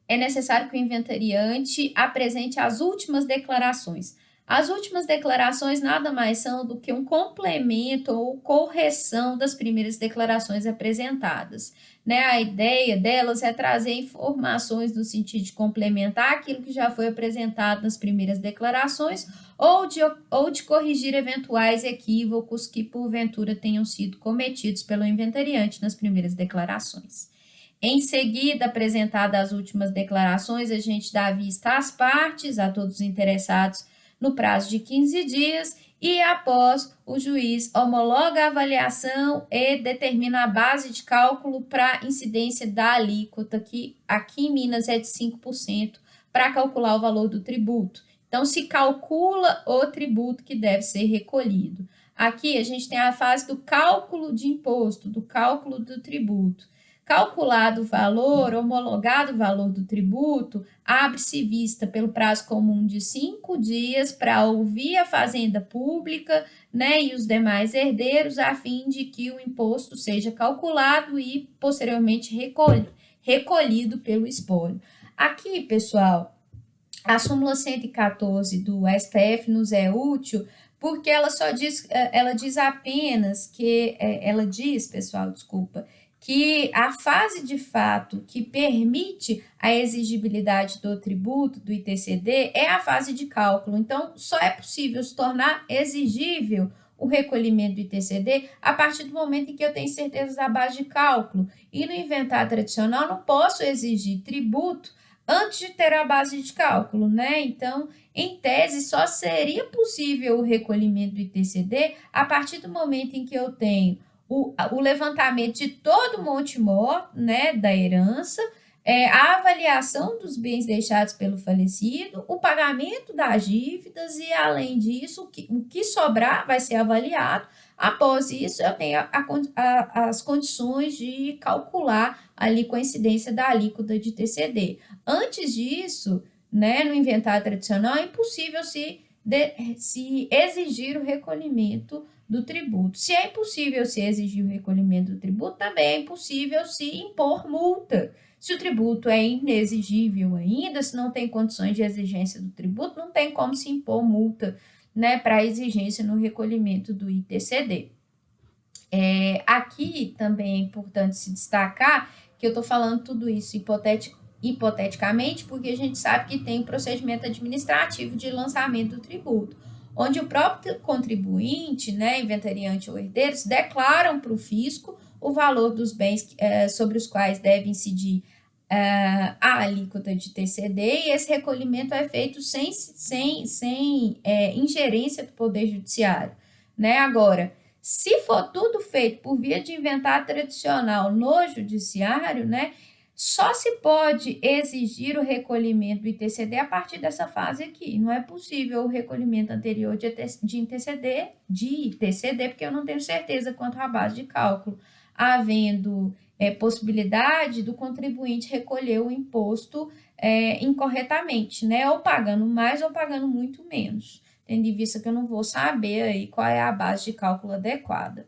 é necessário que o inventariante apresente as últimas declarações. As últimas declarações nada mais são do que um complemento ou correção das primeiras declarações apresentadas. Né? A ideia delas é trazer informações no sentido de complementar aquilo que já foi apresentado nas primeiras declarações ou de corrigir eventuais equívocos que, porventura, tenham sido cometidos pelo inventariante nas primeiras declarações. Em seguida, apresentadas as últimas declarações, a gente dá vista às partes, a todos os interessados, no prazo de 15 dias, e após o juiz homologa a avaliação e determina a base de cálculo para incidência da alíquota, que aqui em Minas é de 5%, para calcular o valor do tributo. Então, se calcula o tributo que deve ser recolhido. Aqui a gente tem a fase do cálculo de imposto, do cálculo do tributo. Calculado o valor, homologado o valor do tributo, abre-se vista pelo prazo comum de 5 dias para ouvir a Fazenda Pública, né, e os demais herdeiros, a fim de que o imposto seja calculado e posteriormente recolhido pelo espólio. Aqui, pessoal, a súmula 114 do STF nos é útil porque ela diz apenas que, que a fase de fato que permite a exigibilidade do tributo, do ITCD, é a fase de cálculo. Então, só é possível se tornar exigível o recolhimento do ITCD a partir do momento em que eu tenho certeza da base de cálculo. E no inventário tradicional, não posso exigir tributo antes de ter a base de cálculo, né? Então, em tese, só seria possível o recolhimento do ITCD a partir do momento em que eu tenho o levantamento de todo o monte mor, né, da herança, a avaliação dos bens deixados pelo falecido, o pagamento das dívidas e, além disso, o que sobrar vai ser avaliado. Após isso, eu tenho as condições de calcular ali com a incidência da alíquota de TCD. Antes disso, né, no inventário tradicional, é impossível se exigir o recolhimento do tributo. Se é impossível se exigir o recolhimento do tributo, também é impossível se impor multa. Se o tributo é inexigível ainda, se não tem condições de exigência do tributo, não tem como se impor multa, né, para exigência no recolhimento do ITCD. Aqui também é importante se destacar que eu estou falando tudo isso hipoteticamente, porque a gente sabe que tem procedimento administrativo de lançamento do tributo, onde o próprio contribuinte, né, inventariante ou herdeiros, declaram para o fisco o valor dos bens sobre os quais deve incidir a alíquota de TCD, e esse recolhimento é feito sem ingerência do Poder Judiciário. Né? Agora, se for tudo feito por via de inventário tradicional no Judiciário, né, só se pode exigir o recolhimento do ITCD a partir dessa fase aqui. Não é possível o recolhimento anterior de ITCD, porque eu não tenho certeza quanto à base de cálculo, havendo possibilidade do contribuinte recolher o imposto incorretamente, né? Ou pagando mais ou pagando muito menos, tendo em vista que eu não vou saber aí qual é a base de cálculo adequada.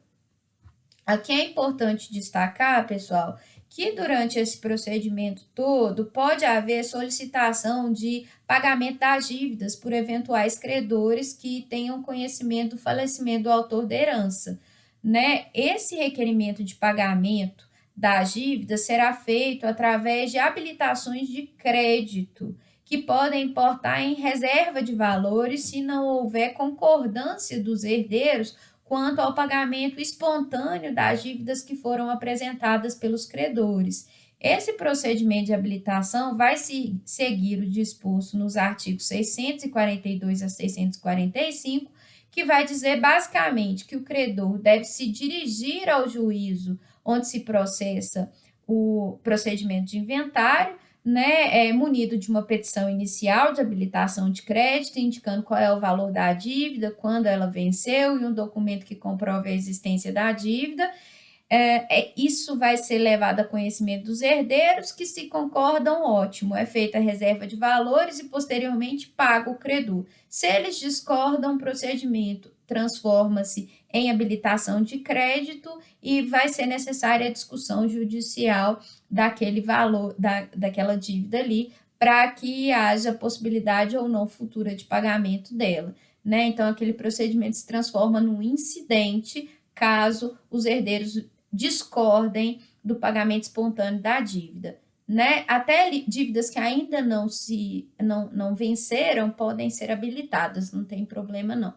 Aqui é importante destacar, pessoal, que durante esse procedimento todo pode haver solicitação de pagamento das dívidas por eventuais credores que tenham conhecimento do falecimento do autor da herança, né? Esse requerimento de pagamento das dívidas será feito através de habilitações de crédito, que podem importar em reserva de valores se não houver concordância dos herdeiros quanto ao pagamento espontâneo das dívidas que foram apresentadas pelos credores. Esse procedimento de habilitação vai seguir o disposto nos artigos 642 a 645, que vai dizer basicamente que o credor deve se dirigir ao juízo onde se processa o procedimento de inventário, né, munido de uma petição inicial de habilitação de crédito, indicando qual é o valor da dívida, quando ela venceu e um documento que comprove a existência da dívida. Isso vai ser levado a conhecimento dos herdeiros, que se concordam, ótimo, é feita a reserva de valores e posteriormente paga o credor. Se eles discordam, o procedimento transforma-se em habilitação de crédito e vai ser necessária a discussão judicial daquele valor, daquela dívida ali, para que haja possibilidade ou não futura de pagamento dela, né? Então, aquele procedimento se transforma num incidente caso os herdeiros discordem do pagamento espontâneo da dívida, né? Até dívidas que ainda não venceram podem ser habilitadas, não tem problema não,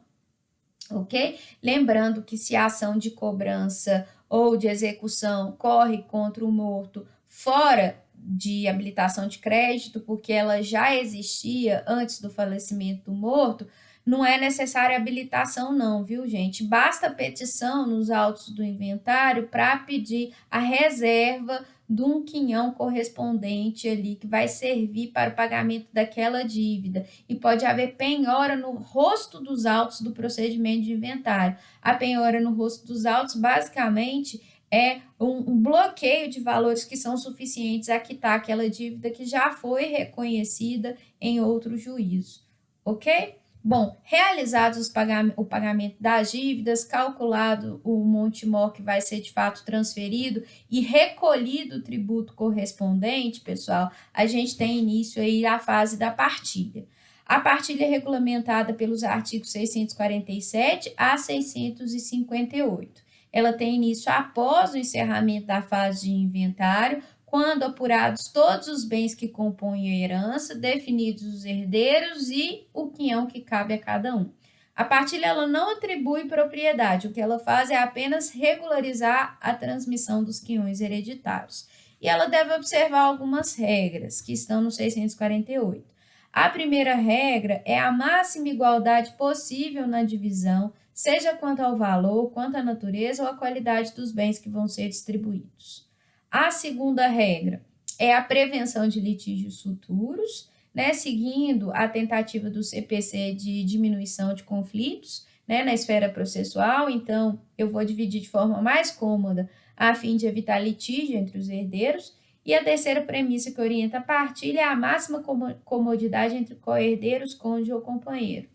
ok? Lembrando que se a ação de cobrança ou de execução corre contra o morto fora de habilitação de crédito, porque ela já existia antes do falecimento do morto, não é necessária habilitação não, viu, gente? Basta a petição nos autos do inventário para pedir a reserva de um quinhão correspondente ali, que vai servir para o pagamento daquela dívida. E pode haver penhora no rosto dos autos do procedimento de inventário. A penhora no rosto dos autos, basicamente, é um bloqueio de valores que são suficientes a quitar aquela dívida que já foi reconhecida em outro juízo, ok? Bom, realizados o pagamento das dívidas, calculado o monte mor que vai ser de fato transferido e recolhido o tributo correspondente, pessoal, a gente tem início aí a fase da partilha. A partilha é regulamentada pelos artigos 647 a 658. Ela tem início após o encerramento da fase de inventário, quando apurados todos os bens que compõem a herança, definidos os herdeiros e o quinhão que cabe a cada um. A partilha ela não atribui propriedade, o que ela faz é apenas regularizar a transmissão dos quinhões hereditários. E ela deve observar algumas regras que estão no 648. A primeira regra é a máxima igualdade possível na divisão, seja quanto ao valor, quanto à natureza ou à qualidade dos bens que vão ser distribuídos. A segunda regra é a prevenção de litígios futuros, né, seguindo a tentativa do CPC de diminuição de conflitos, né, na esfera processual. Então, eu vou dividir de forma mais cômoda a fim de evitar litígio entre os herdeiros. E a terceira premissa que orienta a partilha é a máxima comodidade entre co-herdeiros, cônjuge ou companheiro.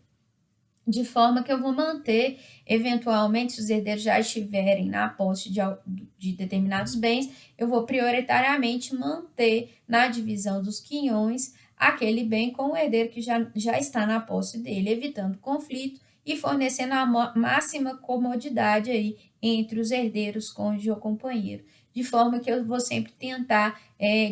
De forma que eu vou manter, eventualmente, se os herdeiros já estiverem na posse de determinados bens, eu vou prioritariamente manter na divisão dos quinhões aquele bem com o herdeiro que já está na posse dele, evitando conflito e fornecendo a máxima comodidade aí entre os herdeiros, cônjuge ou companheiro. De forma que eu vou sempre tentar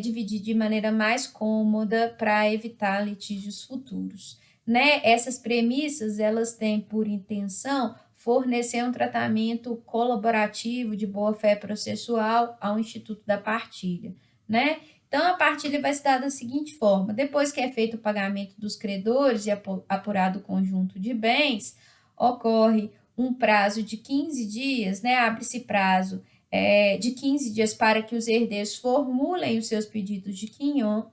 dividir de maneira mais cômoda para evitar litígios futuros. Né? Essas premissas, elas têm por intenção fornecer um tratamento colaborativo de boa-fé processual ao Instituto da Partilha, né? Então, a partilha vai se dar da seguinte forma: depois que é feito o pagamento dos credores e apurado o conjunto de bens, ocorre um prazo de 15 dias, né? Abre-se prazo de 15 dias para que os herdeiros formulem os seus pedidos de quinhão,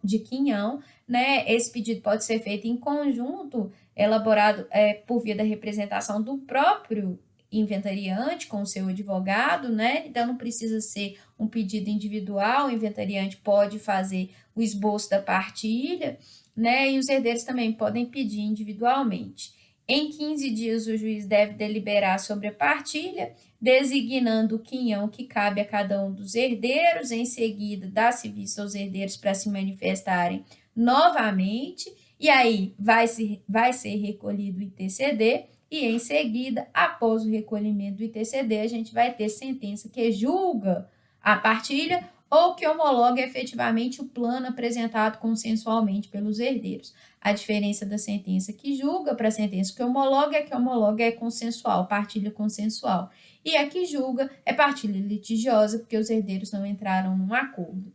né? Esse pedido pode ser feito em conjunto, elaborado por via da representação do próprio inventariante com o seu advogado, né? Então, não precisa ser um pedido individual, o inventariante pode fazer o esboço da partilha, né? E os herdeiros também podem pedir individualmente. Em 15 dias, o juiz deve deliberar sobre a partilha, designando o quinhão que cabe a cada um dos herdeiros. Em seguida, dá-se vista aos herdeiros para se manifestarem novamente, e aí vai ser recolhido o ITCD, e em seguida, após o recolhimento do ITCD, a gente vai ter sentença que julga a partilha ou que homologa efetivamente o plano apresentado consensualmente pelos herdeiros. A diferença da sentença que julga para a sentença que homologa é consensual, partilha consensual. E a que julga é partilha litigiosa, porque os herdeiros não entraram num acordo.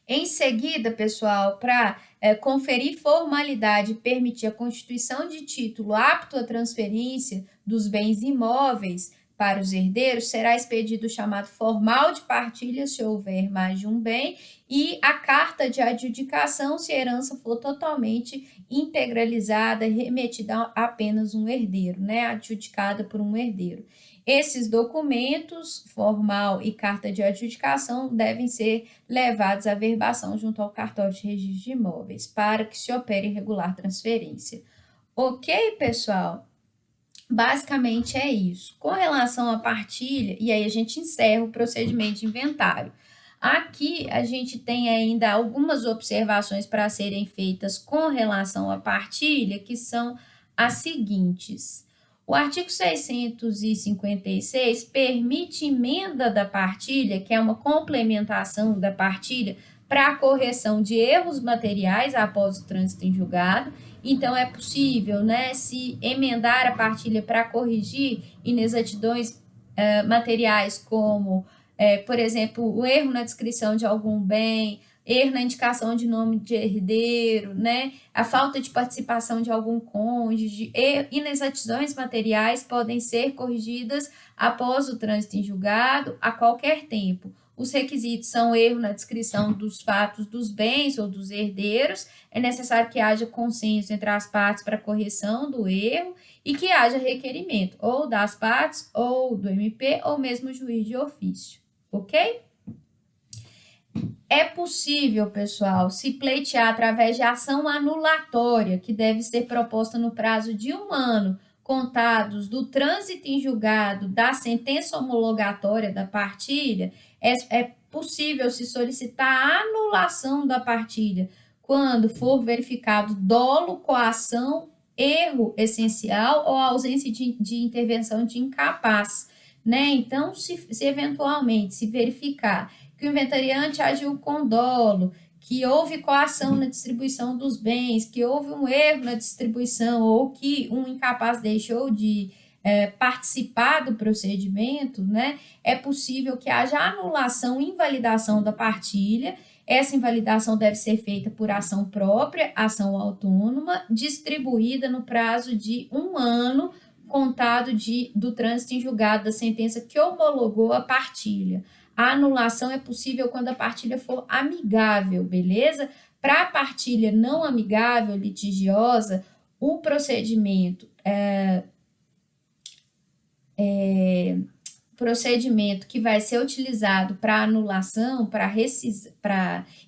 Em seguida, pessoal, para conferir formalidade e permitir a constituição de título apto à transferência dos bens imóveis para os herdeiros, será expedido o chamado formal de partilha, se houver mais de um bem, e a carta de adjudicação, se a herança for totalmente integralizada e remetida a apenas um herdeiro, né? Adjudicada por um herdeiro. Esses documentos, formal e carta de adjudicação, devem ser levados à verbação junto ao cartório de registro de imóveis, para que se opere regular transferência. Ok, pessoal? Basicamente é isso. Com relação à partilha, e aí a gente encerra o procedimento de inventário. Aqui a gente tem ainda algumas observações para serem feitas com relação à partilha, que são as seguintes. O artigo 656 permite emenda da partilha, que é uma complementação da partilha, para a correção de erros materiais após o trânsito em julgado. Então, é possível, né, se emendar a partilha para corrigir inexatidões materiais, como, por exemplo, o erro na descrição de algum bem, erro na indicação de nome de herdeiro, né, a falta de participação de algum cônjuge, inexatidões materiais podem ser corrigidas após o trânsito em julgado a qualquer tempo. Os requisitos são erro na descrição dos fatos dos bens ou dos herdeiros, é necessário que haja consenso entre as partes para correção do erro e que haja requerimento ou das partes, ou do MP, ou mesmo juiz de ofício, ok? É possível, pessoal, se pleitear através de ação anulatória, que deve ser proposta no prazo de 1 ano, contados do trânsito em julgado da sentença homologatória da partilha. É possível se solicitar a anulação da partilha quando for verificado dolo, coação, erro essencial ou ausência de intervenção de incapaz, né? Então, se eventualmente se verificar que o inventariante agiu com dolo, que houve coação na distribuição dos bens, que houve um erro na distribuição ou que um incapaz deixou de participar do procedimento, né, é possível que haja anulação e invalidação da partilha. Essa invalidação deve ser feita por ação própria, ação autônoma, distribuída no prazo de 1 ano, contado do trânsito em julgado da sentença que homologou a partilha. A anulação é possível quando a partilha for amigável, beleza? Para a partilha não amigável, litigiosa, o procedimento que vai ser utilizado para anulação, para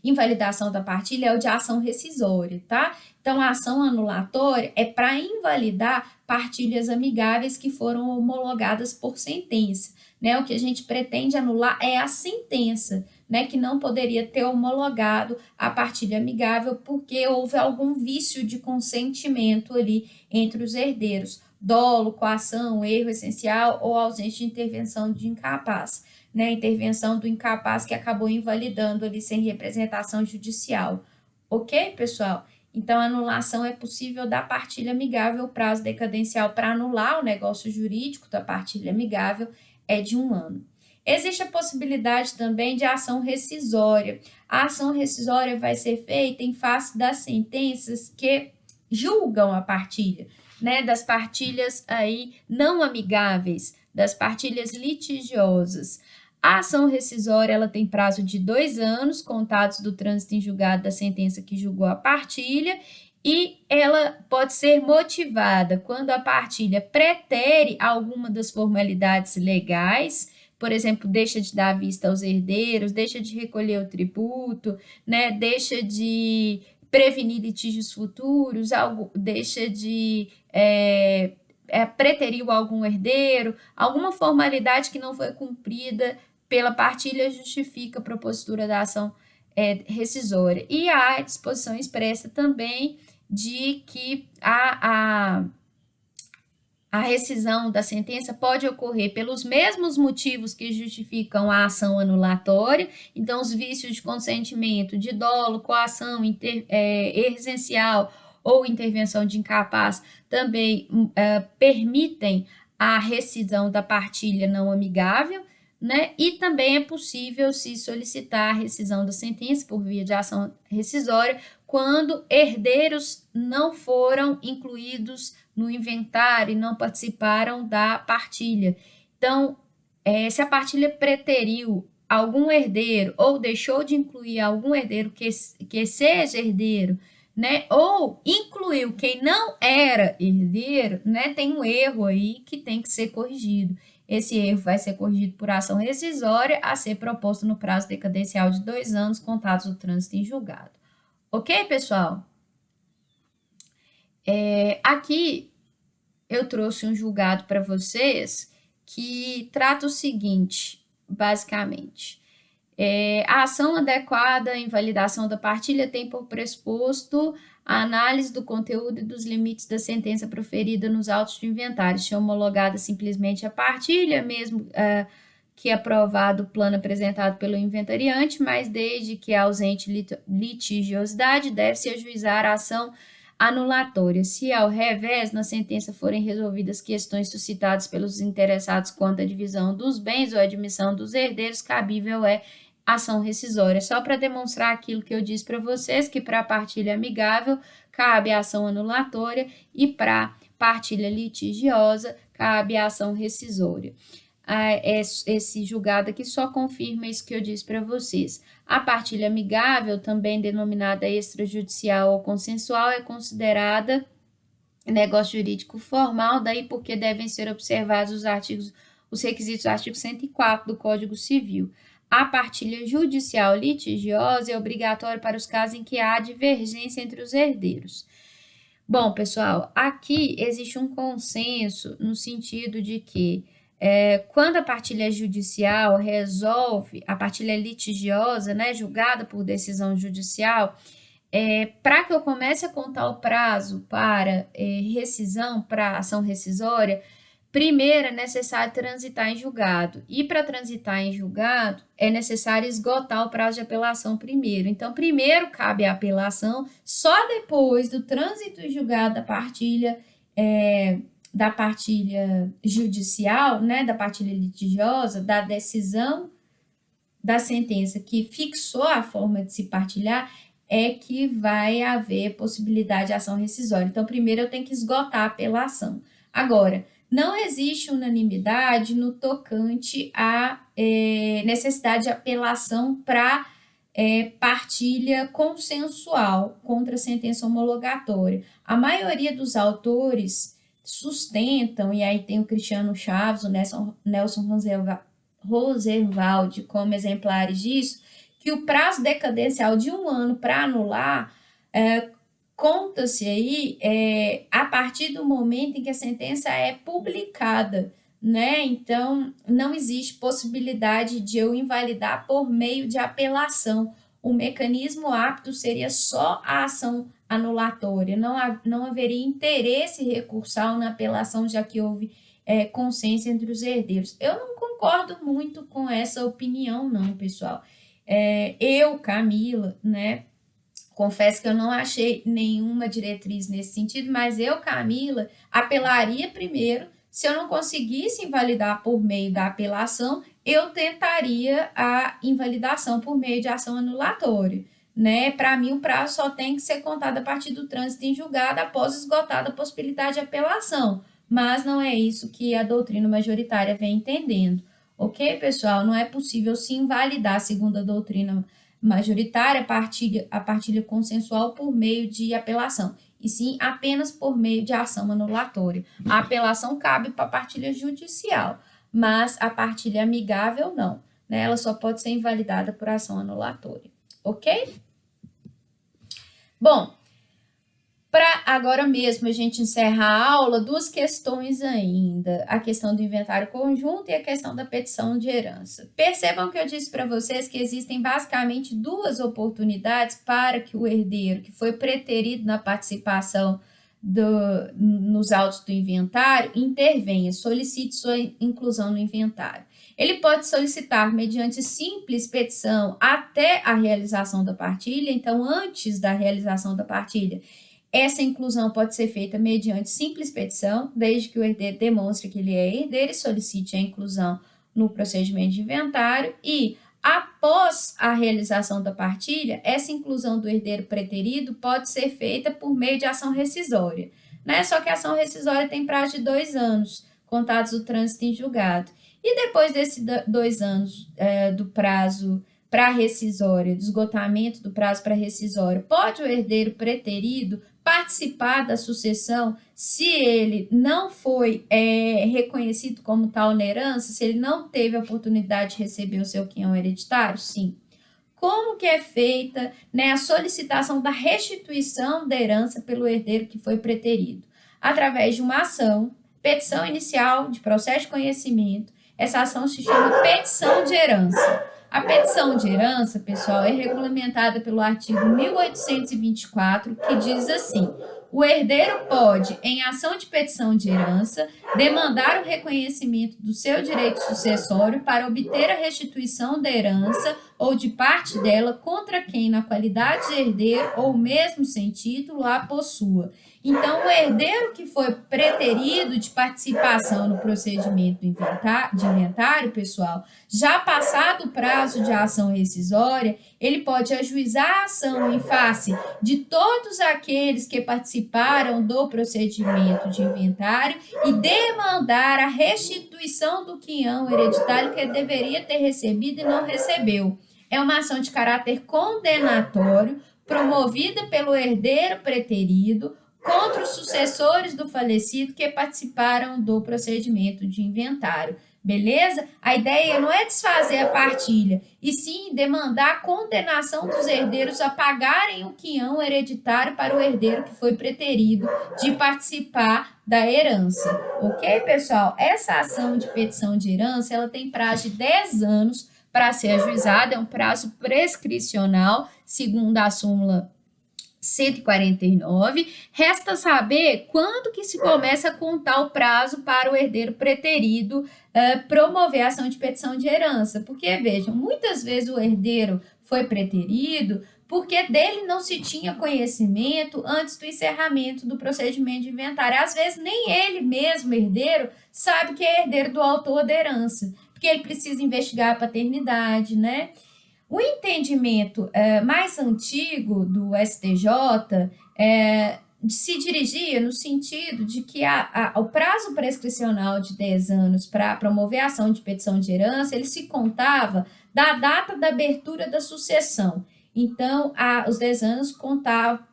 invalidação da partilha, é o de ação rescisória, tá? Então, a ação anulatória é para invalidar partilhas amigáveis que foram homologadas por sentença, né? O que a gente pretende anular é a sentença, né? Que não poderia ter homologado a partilha amigável porque houve algum vício de consentimento ali entre os herdeiros. Dolo, coação, erro essencial ou ausência de intervenção de incapaz, né? Intervenção do incapaz que acabou invalidando ali sem representação judicial. Ok, pessoal? Então, a anulação é possível da partilha amigável. O prazo decadencial para anular o negócio jurídico da partilha amigável é de 1 ano. Existe a possibilidade também de ação rescisória. A ação rescisória vai ser feita em face das sentenças que julgam a partilha, né, das partilhas aí não amigáveis, das partilhas litigiosas. A ação rescisória ela tem prazo de 2 anos, contados do trânsito em julgado da sentença que julgou a partilha, e ela pode ser motivada quando a partilha pretere alguma das formalidades legais, por exemplo, deixa de dar vista aos herdeiros, deixa de recolher o tributo, né, deixa de prevenir litígios futuros, deixa de preteriu algum herdeiro, alguma formalidade que não foi cumprida pela partilha justifica a propositura da ação rescisória. E há a disposição expressa também de que a rescisão da sentença pode ocorrer pelos mesmos motivos que justificam a ação anulatória. Então, os vícios de consentimento, de dolo, coação, erro essencial ou intervenção de incapaz também permitem a rescisão da partilha não amigável, né? E também é possível se solicitar a rescisão da sentença por via de ação rescisória quando herdeiros não foram incluídos no inventário e não participaram da partilha. Então, se a partilha preteriu algum herdeiro ou deixou de incluir algum herdeiro que seja herdeiro, né, ou incluiu quem não era herdeiro, né, tem um erro aí que tem que ser corrigido. Esse erro vai ser corrigido por ação rescisória a ser proposto no prazo decadencial de 2 anos contados do trânsito em julgado. Ok, pessoal? Aqui eu trouxe um julgado para vocês que trata o seguinte, basicamente. A ação adequada à invalidação da partilha tem por pressuposto a análise do conteúdo e dos limites da sentença proferida nos autos de inventário, se homologada simplesmente a partilha, mesmo que aprovado o plano apresentado pelo inventariante, mas desde que ausente litigiosidade, deve-se ajuizar a ação anulatória. Se, ao revés, na sentença forem resolvidas questões suscitadas pelos interessados quanto à divisão dos bens ou admissão dos herdeiros, cabível é ação rescisória. Só para demonstrar aquilo que eu disse para vocês, que para partilha amigável cabe a ação anulatória e para partilha litigiosa cabe a ação rescisória. Esse julgado aqui só confirma isso que eu disse para vocês. A partilha amigável, também denominada extrajudicial ou consensual, é considerada negócio jurídico formal, daí porque devem ser observados os requisitos do artigo 104 do Código Civil. A partilha judicial litigiosa é obrigatória para os casos em que há divergência entre os herdeiros. Bom, pessoal, aqui existe um consenso no sentido de que quando a partilha judicial resolve, a partilha litigiosa, né, julgada por decisão judicial, para que eu comece a contar o prazo para rescisão, para ação rescisória, primeiro é necessário transitar em julgado. E para transitar em julgado, é necessário esgotar o prazo de apelação primeiro. Então, primeiro cabe a apelação, só depois do trânsito em julgado da partilha judicial, né, da partilha litigiosa, da decisão da sentença que fixou a forma de se partilhar, é que vai haver possibilidade de ação rescisória. Então, primeiro eu tenho que esgotar a apelação. Agora, não existe unanimidade no tocante à necessidade de apelação para partilha consensual contra a sentença homologatória. A maioria dos autores sustentam, e aí tem o Cristiano Chaves, o Nelson Rosenwald como exemplares disso, que o prazo decadencial de 1 ano para anular conta-se aí a partir do momento em que a sentença é publicada, né? Então, não existe possibilidade de eu invalidar por meio de apelação. O mecanismo apto seria só a ação anulatória, não haveria interesse recursal na apelação, já que houve consenso entre os herdeiros. Eu não concordo muito com essa opinião, não, pessoal. Eu, Camila, né, confesso que eu não achei nenhuma diretriz nesse sentido, mas eu, Camila, apelaria primeiro. Se eu não conseguisse invalidar por meio da apelação, eu tentaria a invalidação por meio de ação anulatória, né? Para mim, o prazo só tem que ser contado a partir do trânsito em julgado após esgotada a possibilidade de apelação, mas não é isso que a doutrina majoritária vem entendendo. Ok, pessoal? Não é possível se invalidar, segundo a doutrina majoritária, a partilha consensual por meio de apelação, e sim apenas por meio de ação anulatória. A apelação cabe para a partilha judicial, mas a partilha amigável não, né? Ela só pode ser invalidada por ação anulatória, ok? Bom, para agora mesmo a gente encerrar a aula, 2 questões ainda, a questão do inventário conjunto e a questão da petição de herança. Percebam que eu disse para vocês que existem basicamente 2 oportunidades para que o herdeiro, que foi preterido na participação nos autos do inventário, intervenha, solicite sua inclusão no inventário. Ele pode solicitar mediante simples petição até a realização da partilha, então antes da realização da partilha, essa inclusão pode ser feita mediante simples petição, desde que o herdeiro demonstre que ele é herdeiro e solicite a inclusão no procedimento de inventário, e após a realização da partilha, essa inclusão do herdeiro preterido pode ser feita por meio de ação rescisória, né? Só que a ação rescisória tem prazo de 2 anos, contados do trânsito em julgado. E depois desses 2 anos do prazo para rescisória, do esgotamento do prazo para rescisória, pode o herdeiro preterido participar da sucessão se ele não foi reconhecido como tal na herança, se ele não teve a oportunidade de receber o seu quinhão hereditário? Sim. Como que é feita, né, a solicitação da restituição da herança pelo herdeiro que foi preterido? Através de uma ação, petição inicial de processo de conhecimento. Essa ação se chama petição de herança. A petição de herança, pessoal, é regulamentada pelo artigo 1824, que diz assim: o herdeiro pode, em ação de petição de herança, demandar o reconhecimento do seu direito sucessório para obter a restituição da herança ou de parte dela contra quem, na qualidade de herdeiro ou mesmo sem título, a possua. Então, o herdeiro que foi preterido de participação no procedimento de inventário, pessoal, já passado o prazo de ação rescisória, ele pode ajuizar a ação em face de todos aqueles que participaram do procedimento de inventário e demandar a restituição do quinhão hereditário que ele deveria ter recebido e não recebeu. É uma ação de caráter condenatório, promovida pelo herdeiro preterido contra os sucessores do falecido que participaram do procedimento de inventário. Beleza? A ideia não é desfazer a partilha, e sim demandar a condenação dos herdeiros a pagarem o quinhão hereditário para o herdeiro que foi preterido de participar da herança. Ok, pessoal? Essa ação de petição de herança, ela tem prazo de 10 anos para ser ajuizada, é um prazo prescricional, segundo a súmula 149, resta saber quando que se começa a contar o prazo para o herdeiro preterido promover a ação de petição de herança, porque, vejam, muitas vezes o herdeiro foi preterido porque dele não se tinha conhecimento antes do encerramento do procedimento de inventário. Às vezes, nem ele mesmo, herdeiro, sabe que é herdeiro do autor da herança, porque ele precisa investigar a paternidade, né? O entendimento mais antigo do STJ se dirigia no sentido de que o prazo prescricional de 10 anos para promover a ação de petição de herança, ele se contava da data da abertura da sucessão. Então, os 10 anos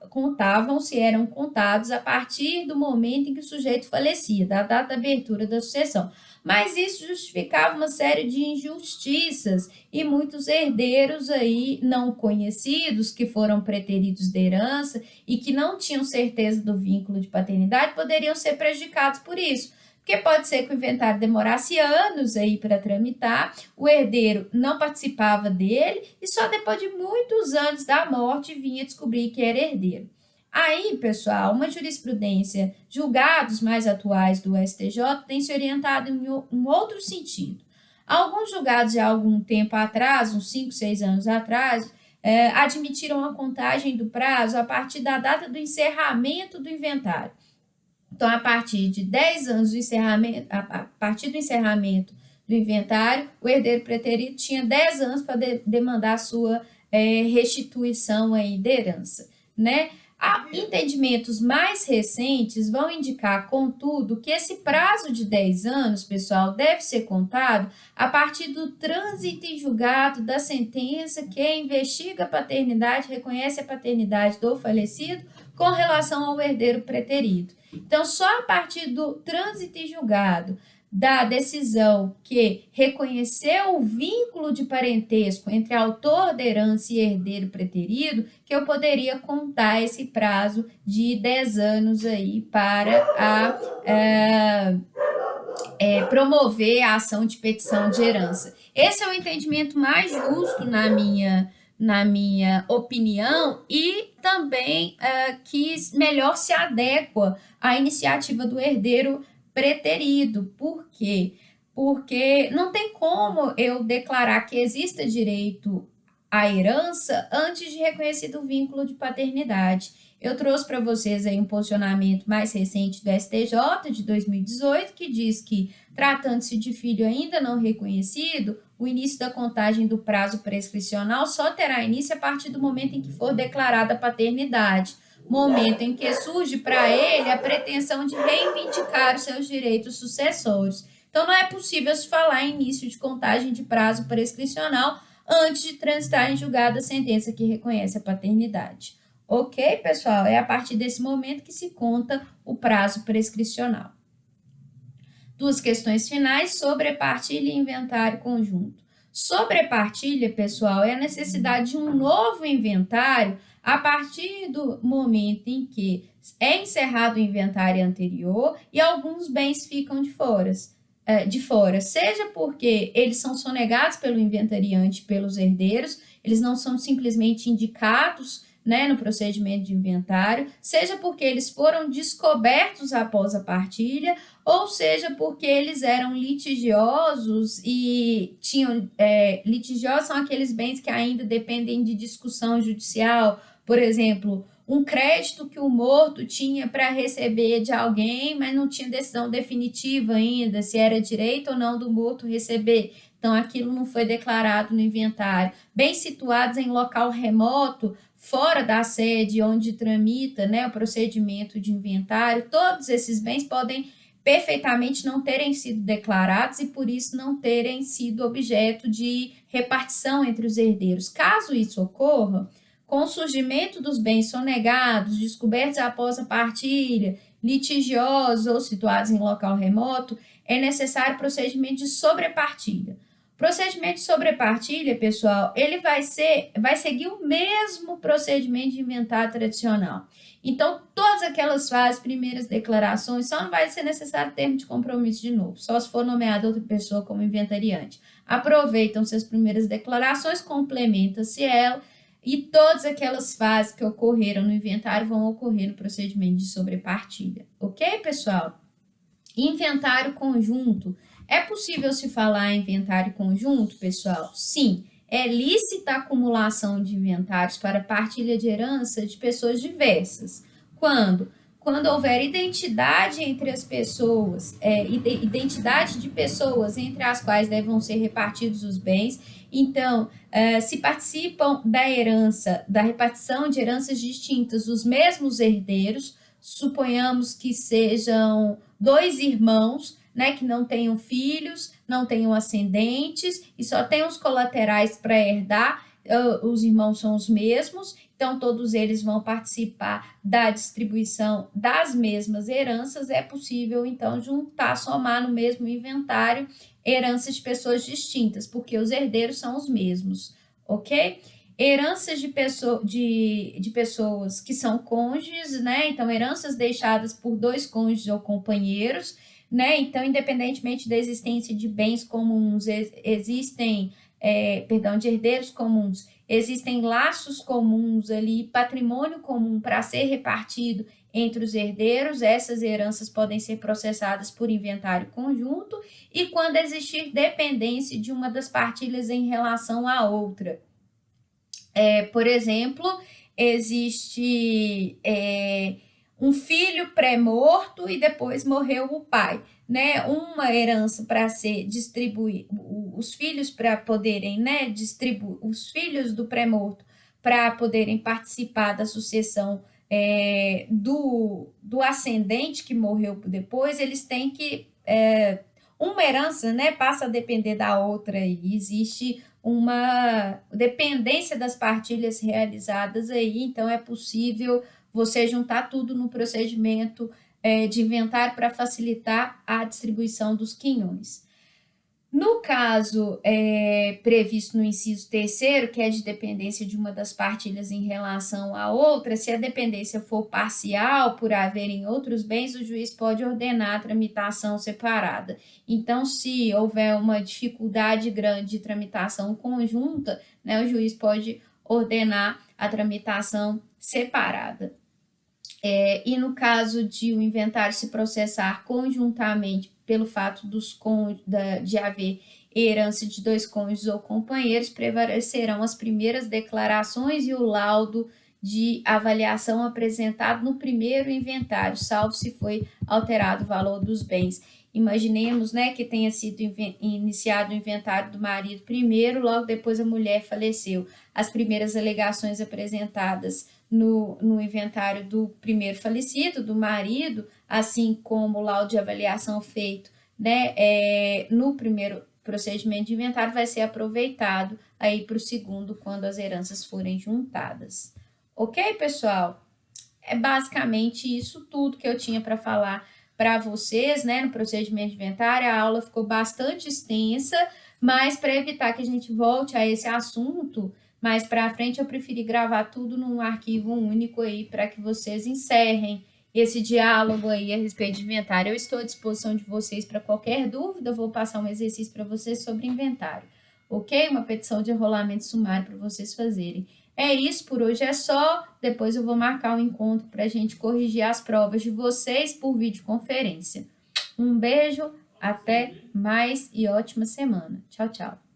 contavam-se, eram contados a partir do momento em que o sujeito falecia, da data da abertura da sucessão. Mas isso justificava uma série de injustiças e muitos herdeiros aí não conhecidos, que foram preteridos de herança e que não tinham certeza do vínculo de paternidade, poderiam ser prejudicados por isso. Porque pode ser que o inventário demorasse anos aí para tramitar, o herdeiro não participava dele e só depois de muitos anos da morte vinha descobrir que era herdeiro. Aí, pessoal, uma jurisprudência, julgados mais atuais do STJ, tem se orientado em um outro sentido. Alguns julgados de algum tempo atrás, uns 5, 6 anos atrás, admitiram a contagem do prazo a partir da data do encerramento do inventário. Então, a partir de 10 anos do encerramento, a partir do encerramento do inventário, o herdeiro preterido tinha 10 anos para demandar a sua restituição aí de herança, né? Entendimentos mais recentes vão indicar, contudo, que esse prazo de 10 anos, pessoal, deve ser contado a partir do trânsito em julgado da sentença que investiga a paternidade, reconhece a paternidade do falecido com relação ao herdeiro preterido. Então, só a partir do trânsito em julgado da decisão que reconheceu o vínculo de parentesco entre autor da herança e herdeiro preterido, que eu poderia contar esse prazo de 10 anos aí para promover a ação de petição de herança. Esse é o entendimento mais justo na minha opinião e também que melhor se adequa à iniciativa do herdeiro preterido. Por quê? Porque não tem como eu declarar que exista direito à herança antes de reconhecido o vínculo de paternidade. Eu trouxe para vocês aí um posicionamento mais recente do STJ, de 2018, que diz que, tratando-se de filho ainda não reconhecido, o início da contagem do prazo prescricional só terá início a partir do momento em que for declarada a paternidade, momento em que surge para ele a pretensão de reivindicar os seus direitos sucessórios. Então, não é possível se falar em início de contagem de prazo prescricional antes de transitar em julgado a sentença que reconhece a paternidade. Ok, pessoal? É a partir desse momento que se conta o prazo prescricional. Duas questões finais: sobrepartilha e inventário conjunto. Sobrepartilha, pessoal, é a necessidade de um novo inventário a partir do momento em que é encerrado o inventário anterior e alguns bens ficam de fora, seja porque eles são sonegados pelo inventariante, pelos herdeiros, eles não são simplesmente indicados, né, no procedimento de inventário, seja porque eles foram descobertos após a partilha, ou seja porque eles eram litigiosos e tinham litigiosos são aqueles bens que ainda dependem de discussão judicial, por exemplo, um crédito que o morto tinha para receber de alguém, mas não tinha decisão definitiva ainda, se era direito ou não do morto receber. Então, aquilo não foi declarado no inventário. Bens situados em local remoto, fora da sede onde tramita, né, o procedimento de inventário, todos esses bens podem perfeitamente não terem sido declarados e, por isso, não terem sido objeto de repartição entre os herdeiros. Caso isso ocorra, com o surgimento dos bens sonegados, descobertos após a partilha, litigiosos ou situados em local remoto, é necessário procedimento de sobrepartilha. Procedimento de sobrepartilha, pessoal, ele vai seguir o mesmo procedimento de inventário tradicional. Então, todas aquelas fases, primeiras declarações, só não vai ser necessário termo de compromisso de novo, só se for nomeada outra pessoa como inventariante. Aproveitam-se as primeiras declarações, complementa-se ela, e todas aquelas fases que ocorreram no inventário vão ocorrer no procedimento de sobrepartilha. Ok, pessoal? Inventário conjunto. É possível se falar em inventário conjunto, pessoal? Sim. É lícita a acumulação de inventários para partilha de herança de pessoas diversas. Quando? Quando houver identidade entre as pessoas, identidade de pessoas entre as quais devam ser repartidos os bens. Então, se participam da herança, da repartição de heranças distintas, os mesmos herdeiros, suponhamos que sejam dois irmãos, né, que não tenham filhos, não tenham ascendentes e só tem os colaterais para herdar, os irmãos são os mesmos, então todos eles vão participar da distribuição das mesmas heranças. É possível, então, juntar, somar no mesmo inventário heranças de pessoas distintas, porque os herdeiros são os mesmos, ok? Heranças de pessoas que são cônjuges, né? Então, heranças deixadas por dois cônjuges ou companheiros, né? Então, independentemente da existência de bens comuns, existem, de herdeiros comuns, existem laços comuns ali, patrimônio comum para ser repartido entre os herdeiros. Essas heranças podem ser processadas por inventário conjunto e quando existir dependência de uma das partilhas em relação à outra. Por exemplo, existe um filho pré-morto e depois morreu o pai, né? Uma herança para ser distribuída, os filhos para poderem, né, distribuir, os filhos do pré-morto para poderem participar da sucessão do ascendente que morreu depois, eles têm que uma herança, né, passa a depender da outra e existe uma dependência das partilhas realizadas aí, então é possível você juntar tudo no procedimento de inventário para facilitar a distribuição dos quinhões. No caso previsto no inciso 3º, que é de dependência de uma das partilhas em relação à outra, se a dependência for parcial por haverem outros bens, o juiz pode ordenar a tramitação separada. Então, se houver uma dificuldade grande de tramitação conjunta, né, o juiz pode ordenar a tramitação separada. E no caso de o inventário se processar conjuntamente pelo fato de haver herança de dois cônjuges ou companheiros, prevalecerão as primeiras declarações e o laudo de avaliação apresentado no primeiro inventário, salvo se foi alterado o valor dos bens. Imaginemos, né, que tenha sido iniciado o inventário do marido primeiro, logo depois a mulher faleceu. As primeiras alegações apresentadas no inventário do primeiro falecido, do marido, assim como o laudo de avaliação feito né, no primeiro procedimento de inventário vai ser aproveitado aí para o segundo, quando as heranças forem juntadas. Ok, pessoal? É basicamente isso tudo que eu tinha para falar para vocês, né, no procedimento de inventário. A aula ficou bastante extensa, mas para evitar que a gente volte a esse assunto mais para frente, eu preferi gravar tudo num arquivo único aí para que vocês encerrem esse diálogo aí a respeito de inventário. Eu estou à disposição de vocês para qualquer dúvida, vou passar um exercício para vocês sobre inventário, ok? Uma petição de rolamento sumário para vocês fazerem. É isso, por hoje é só. Depois eu vou marcar um encontro para a gente corrigir as provas de vocês por videoconferência. Um beijo, até mais e ótima semana. Tchau, tchau.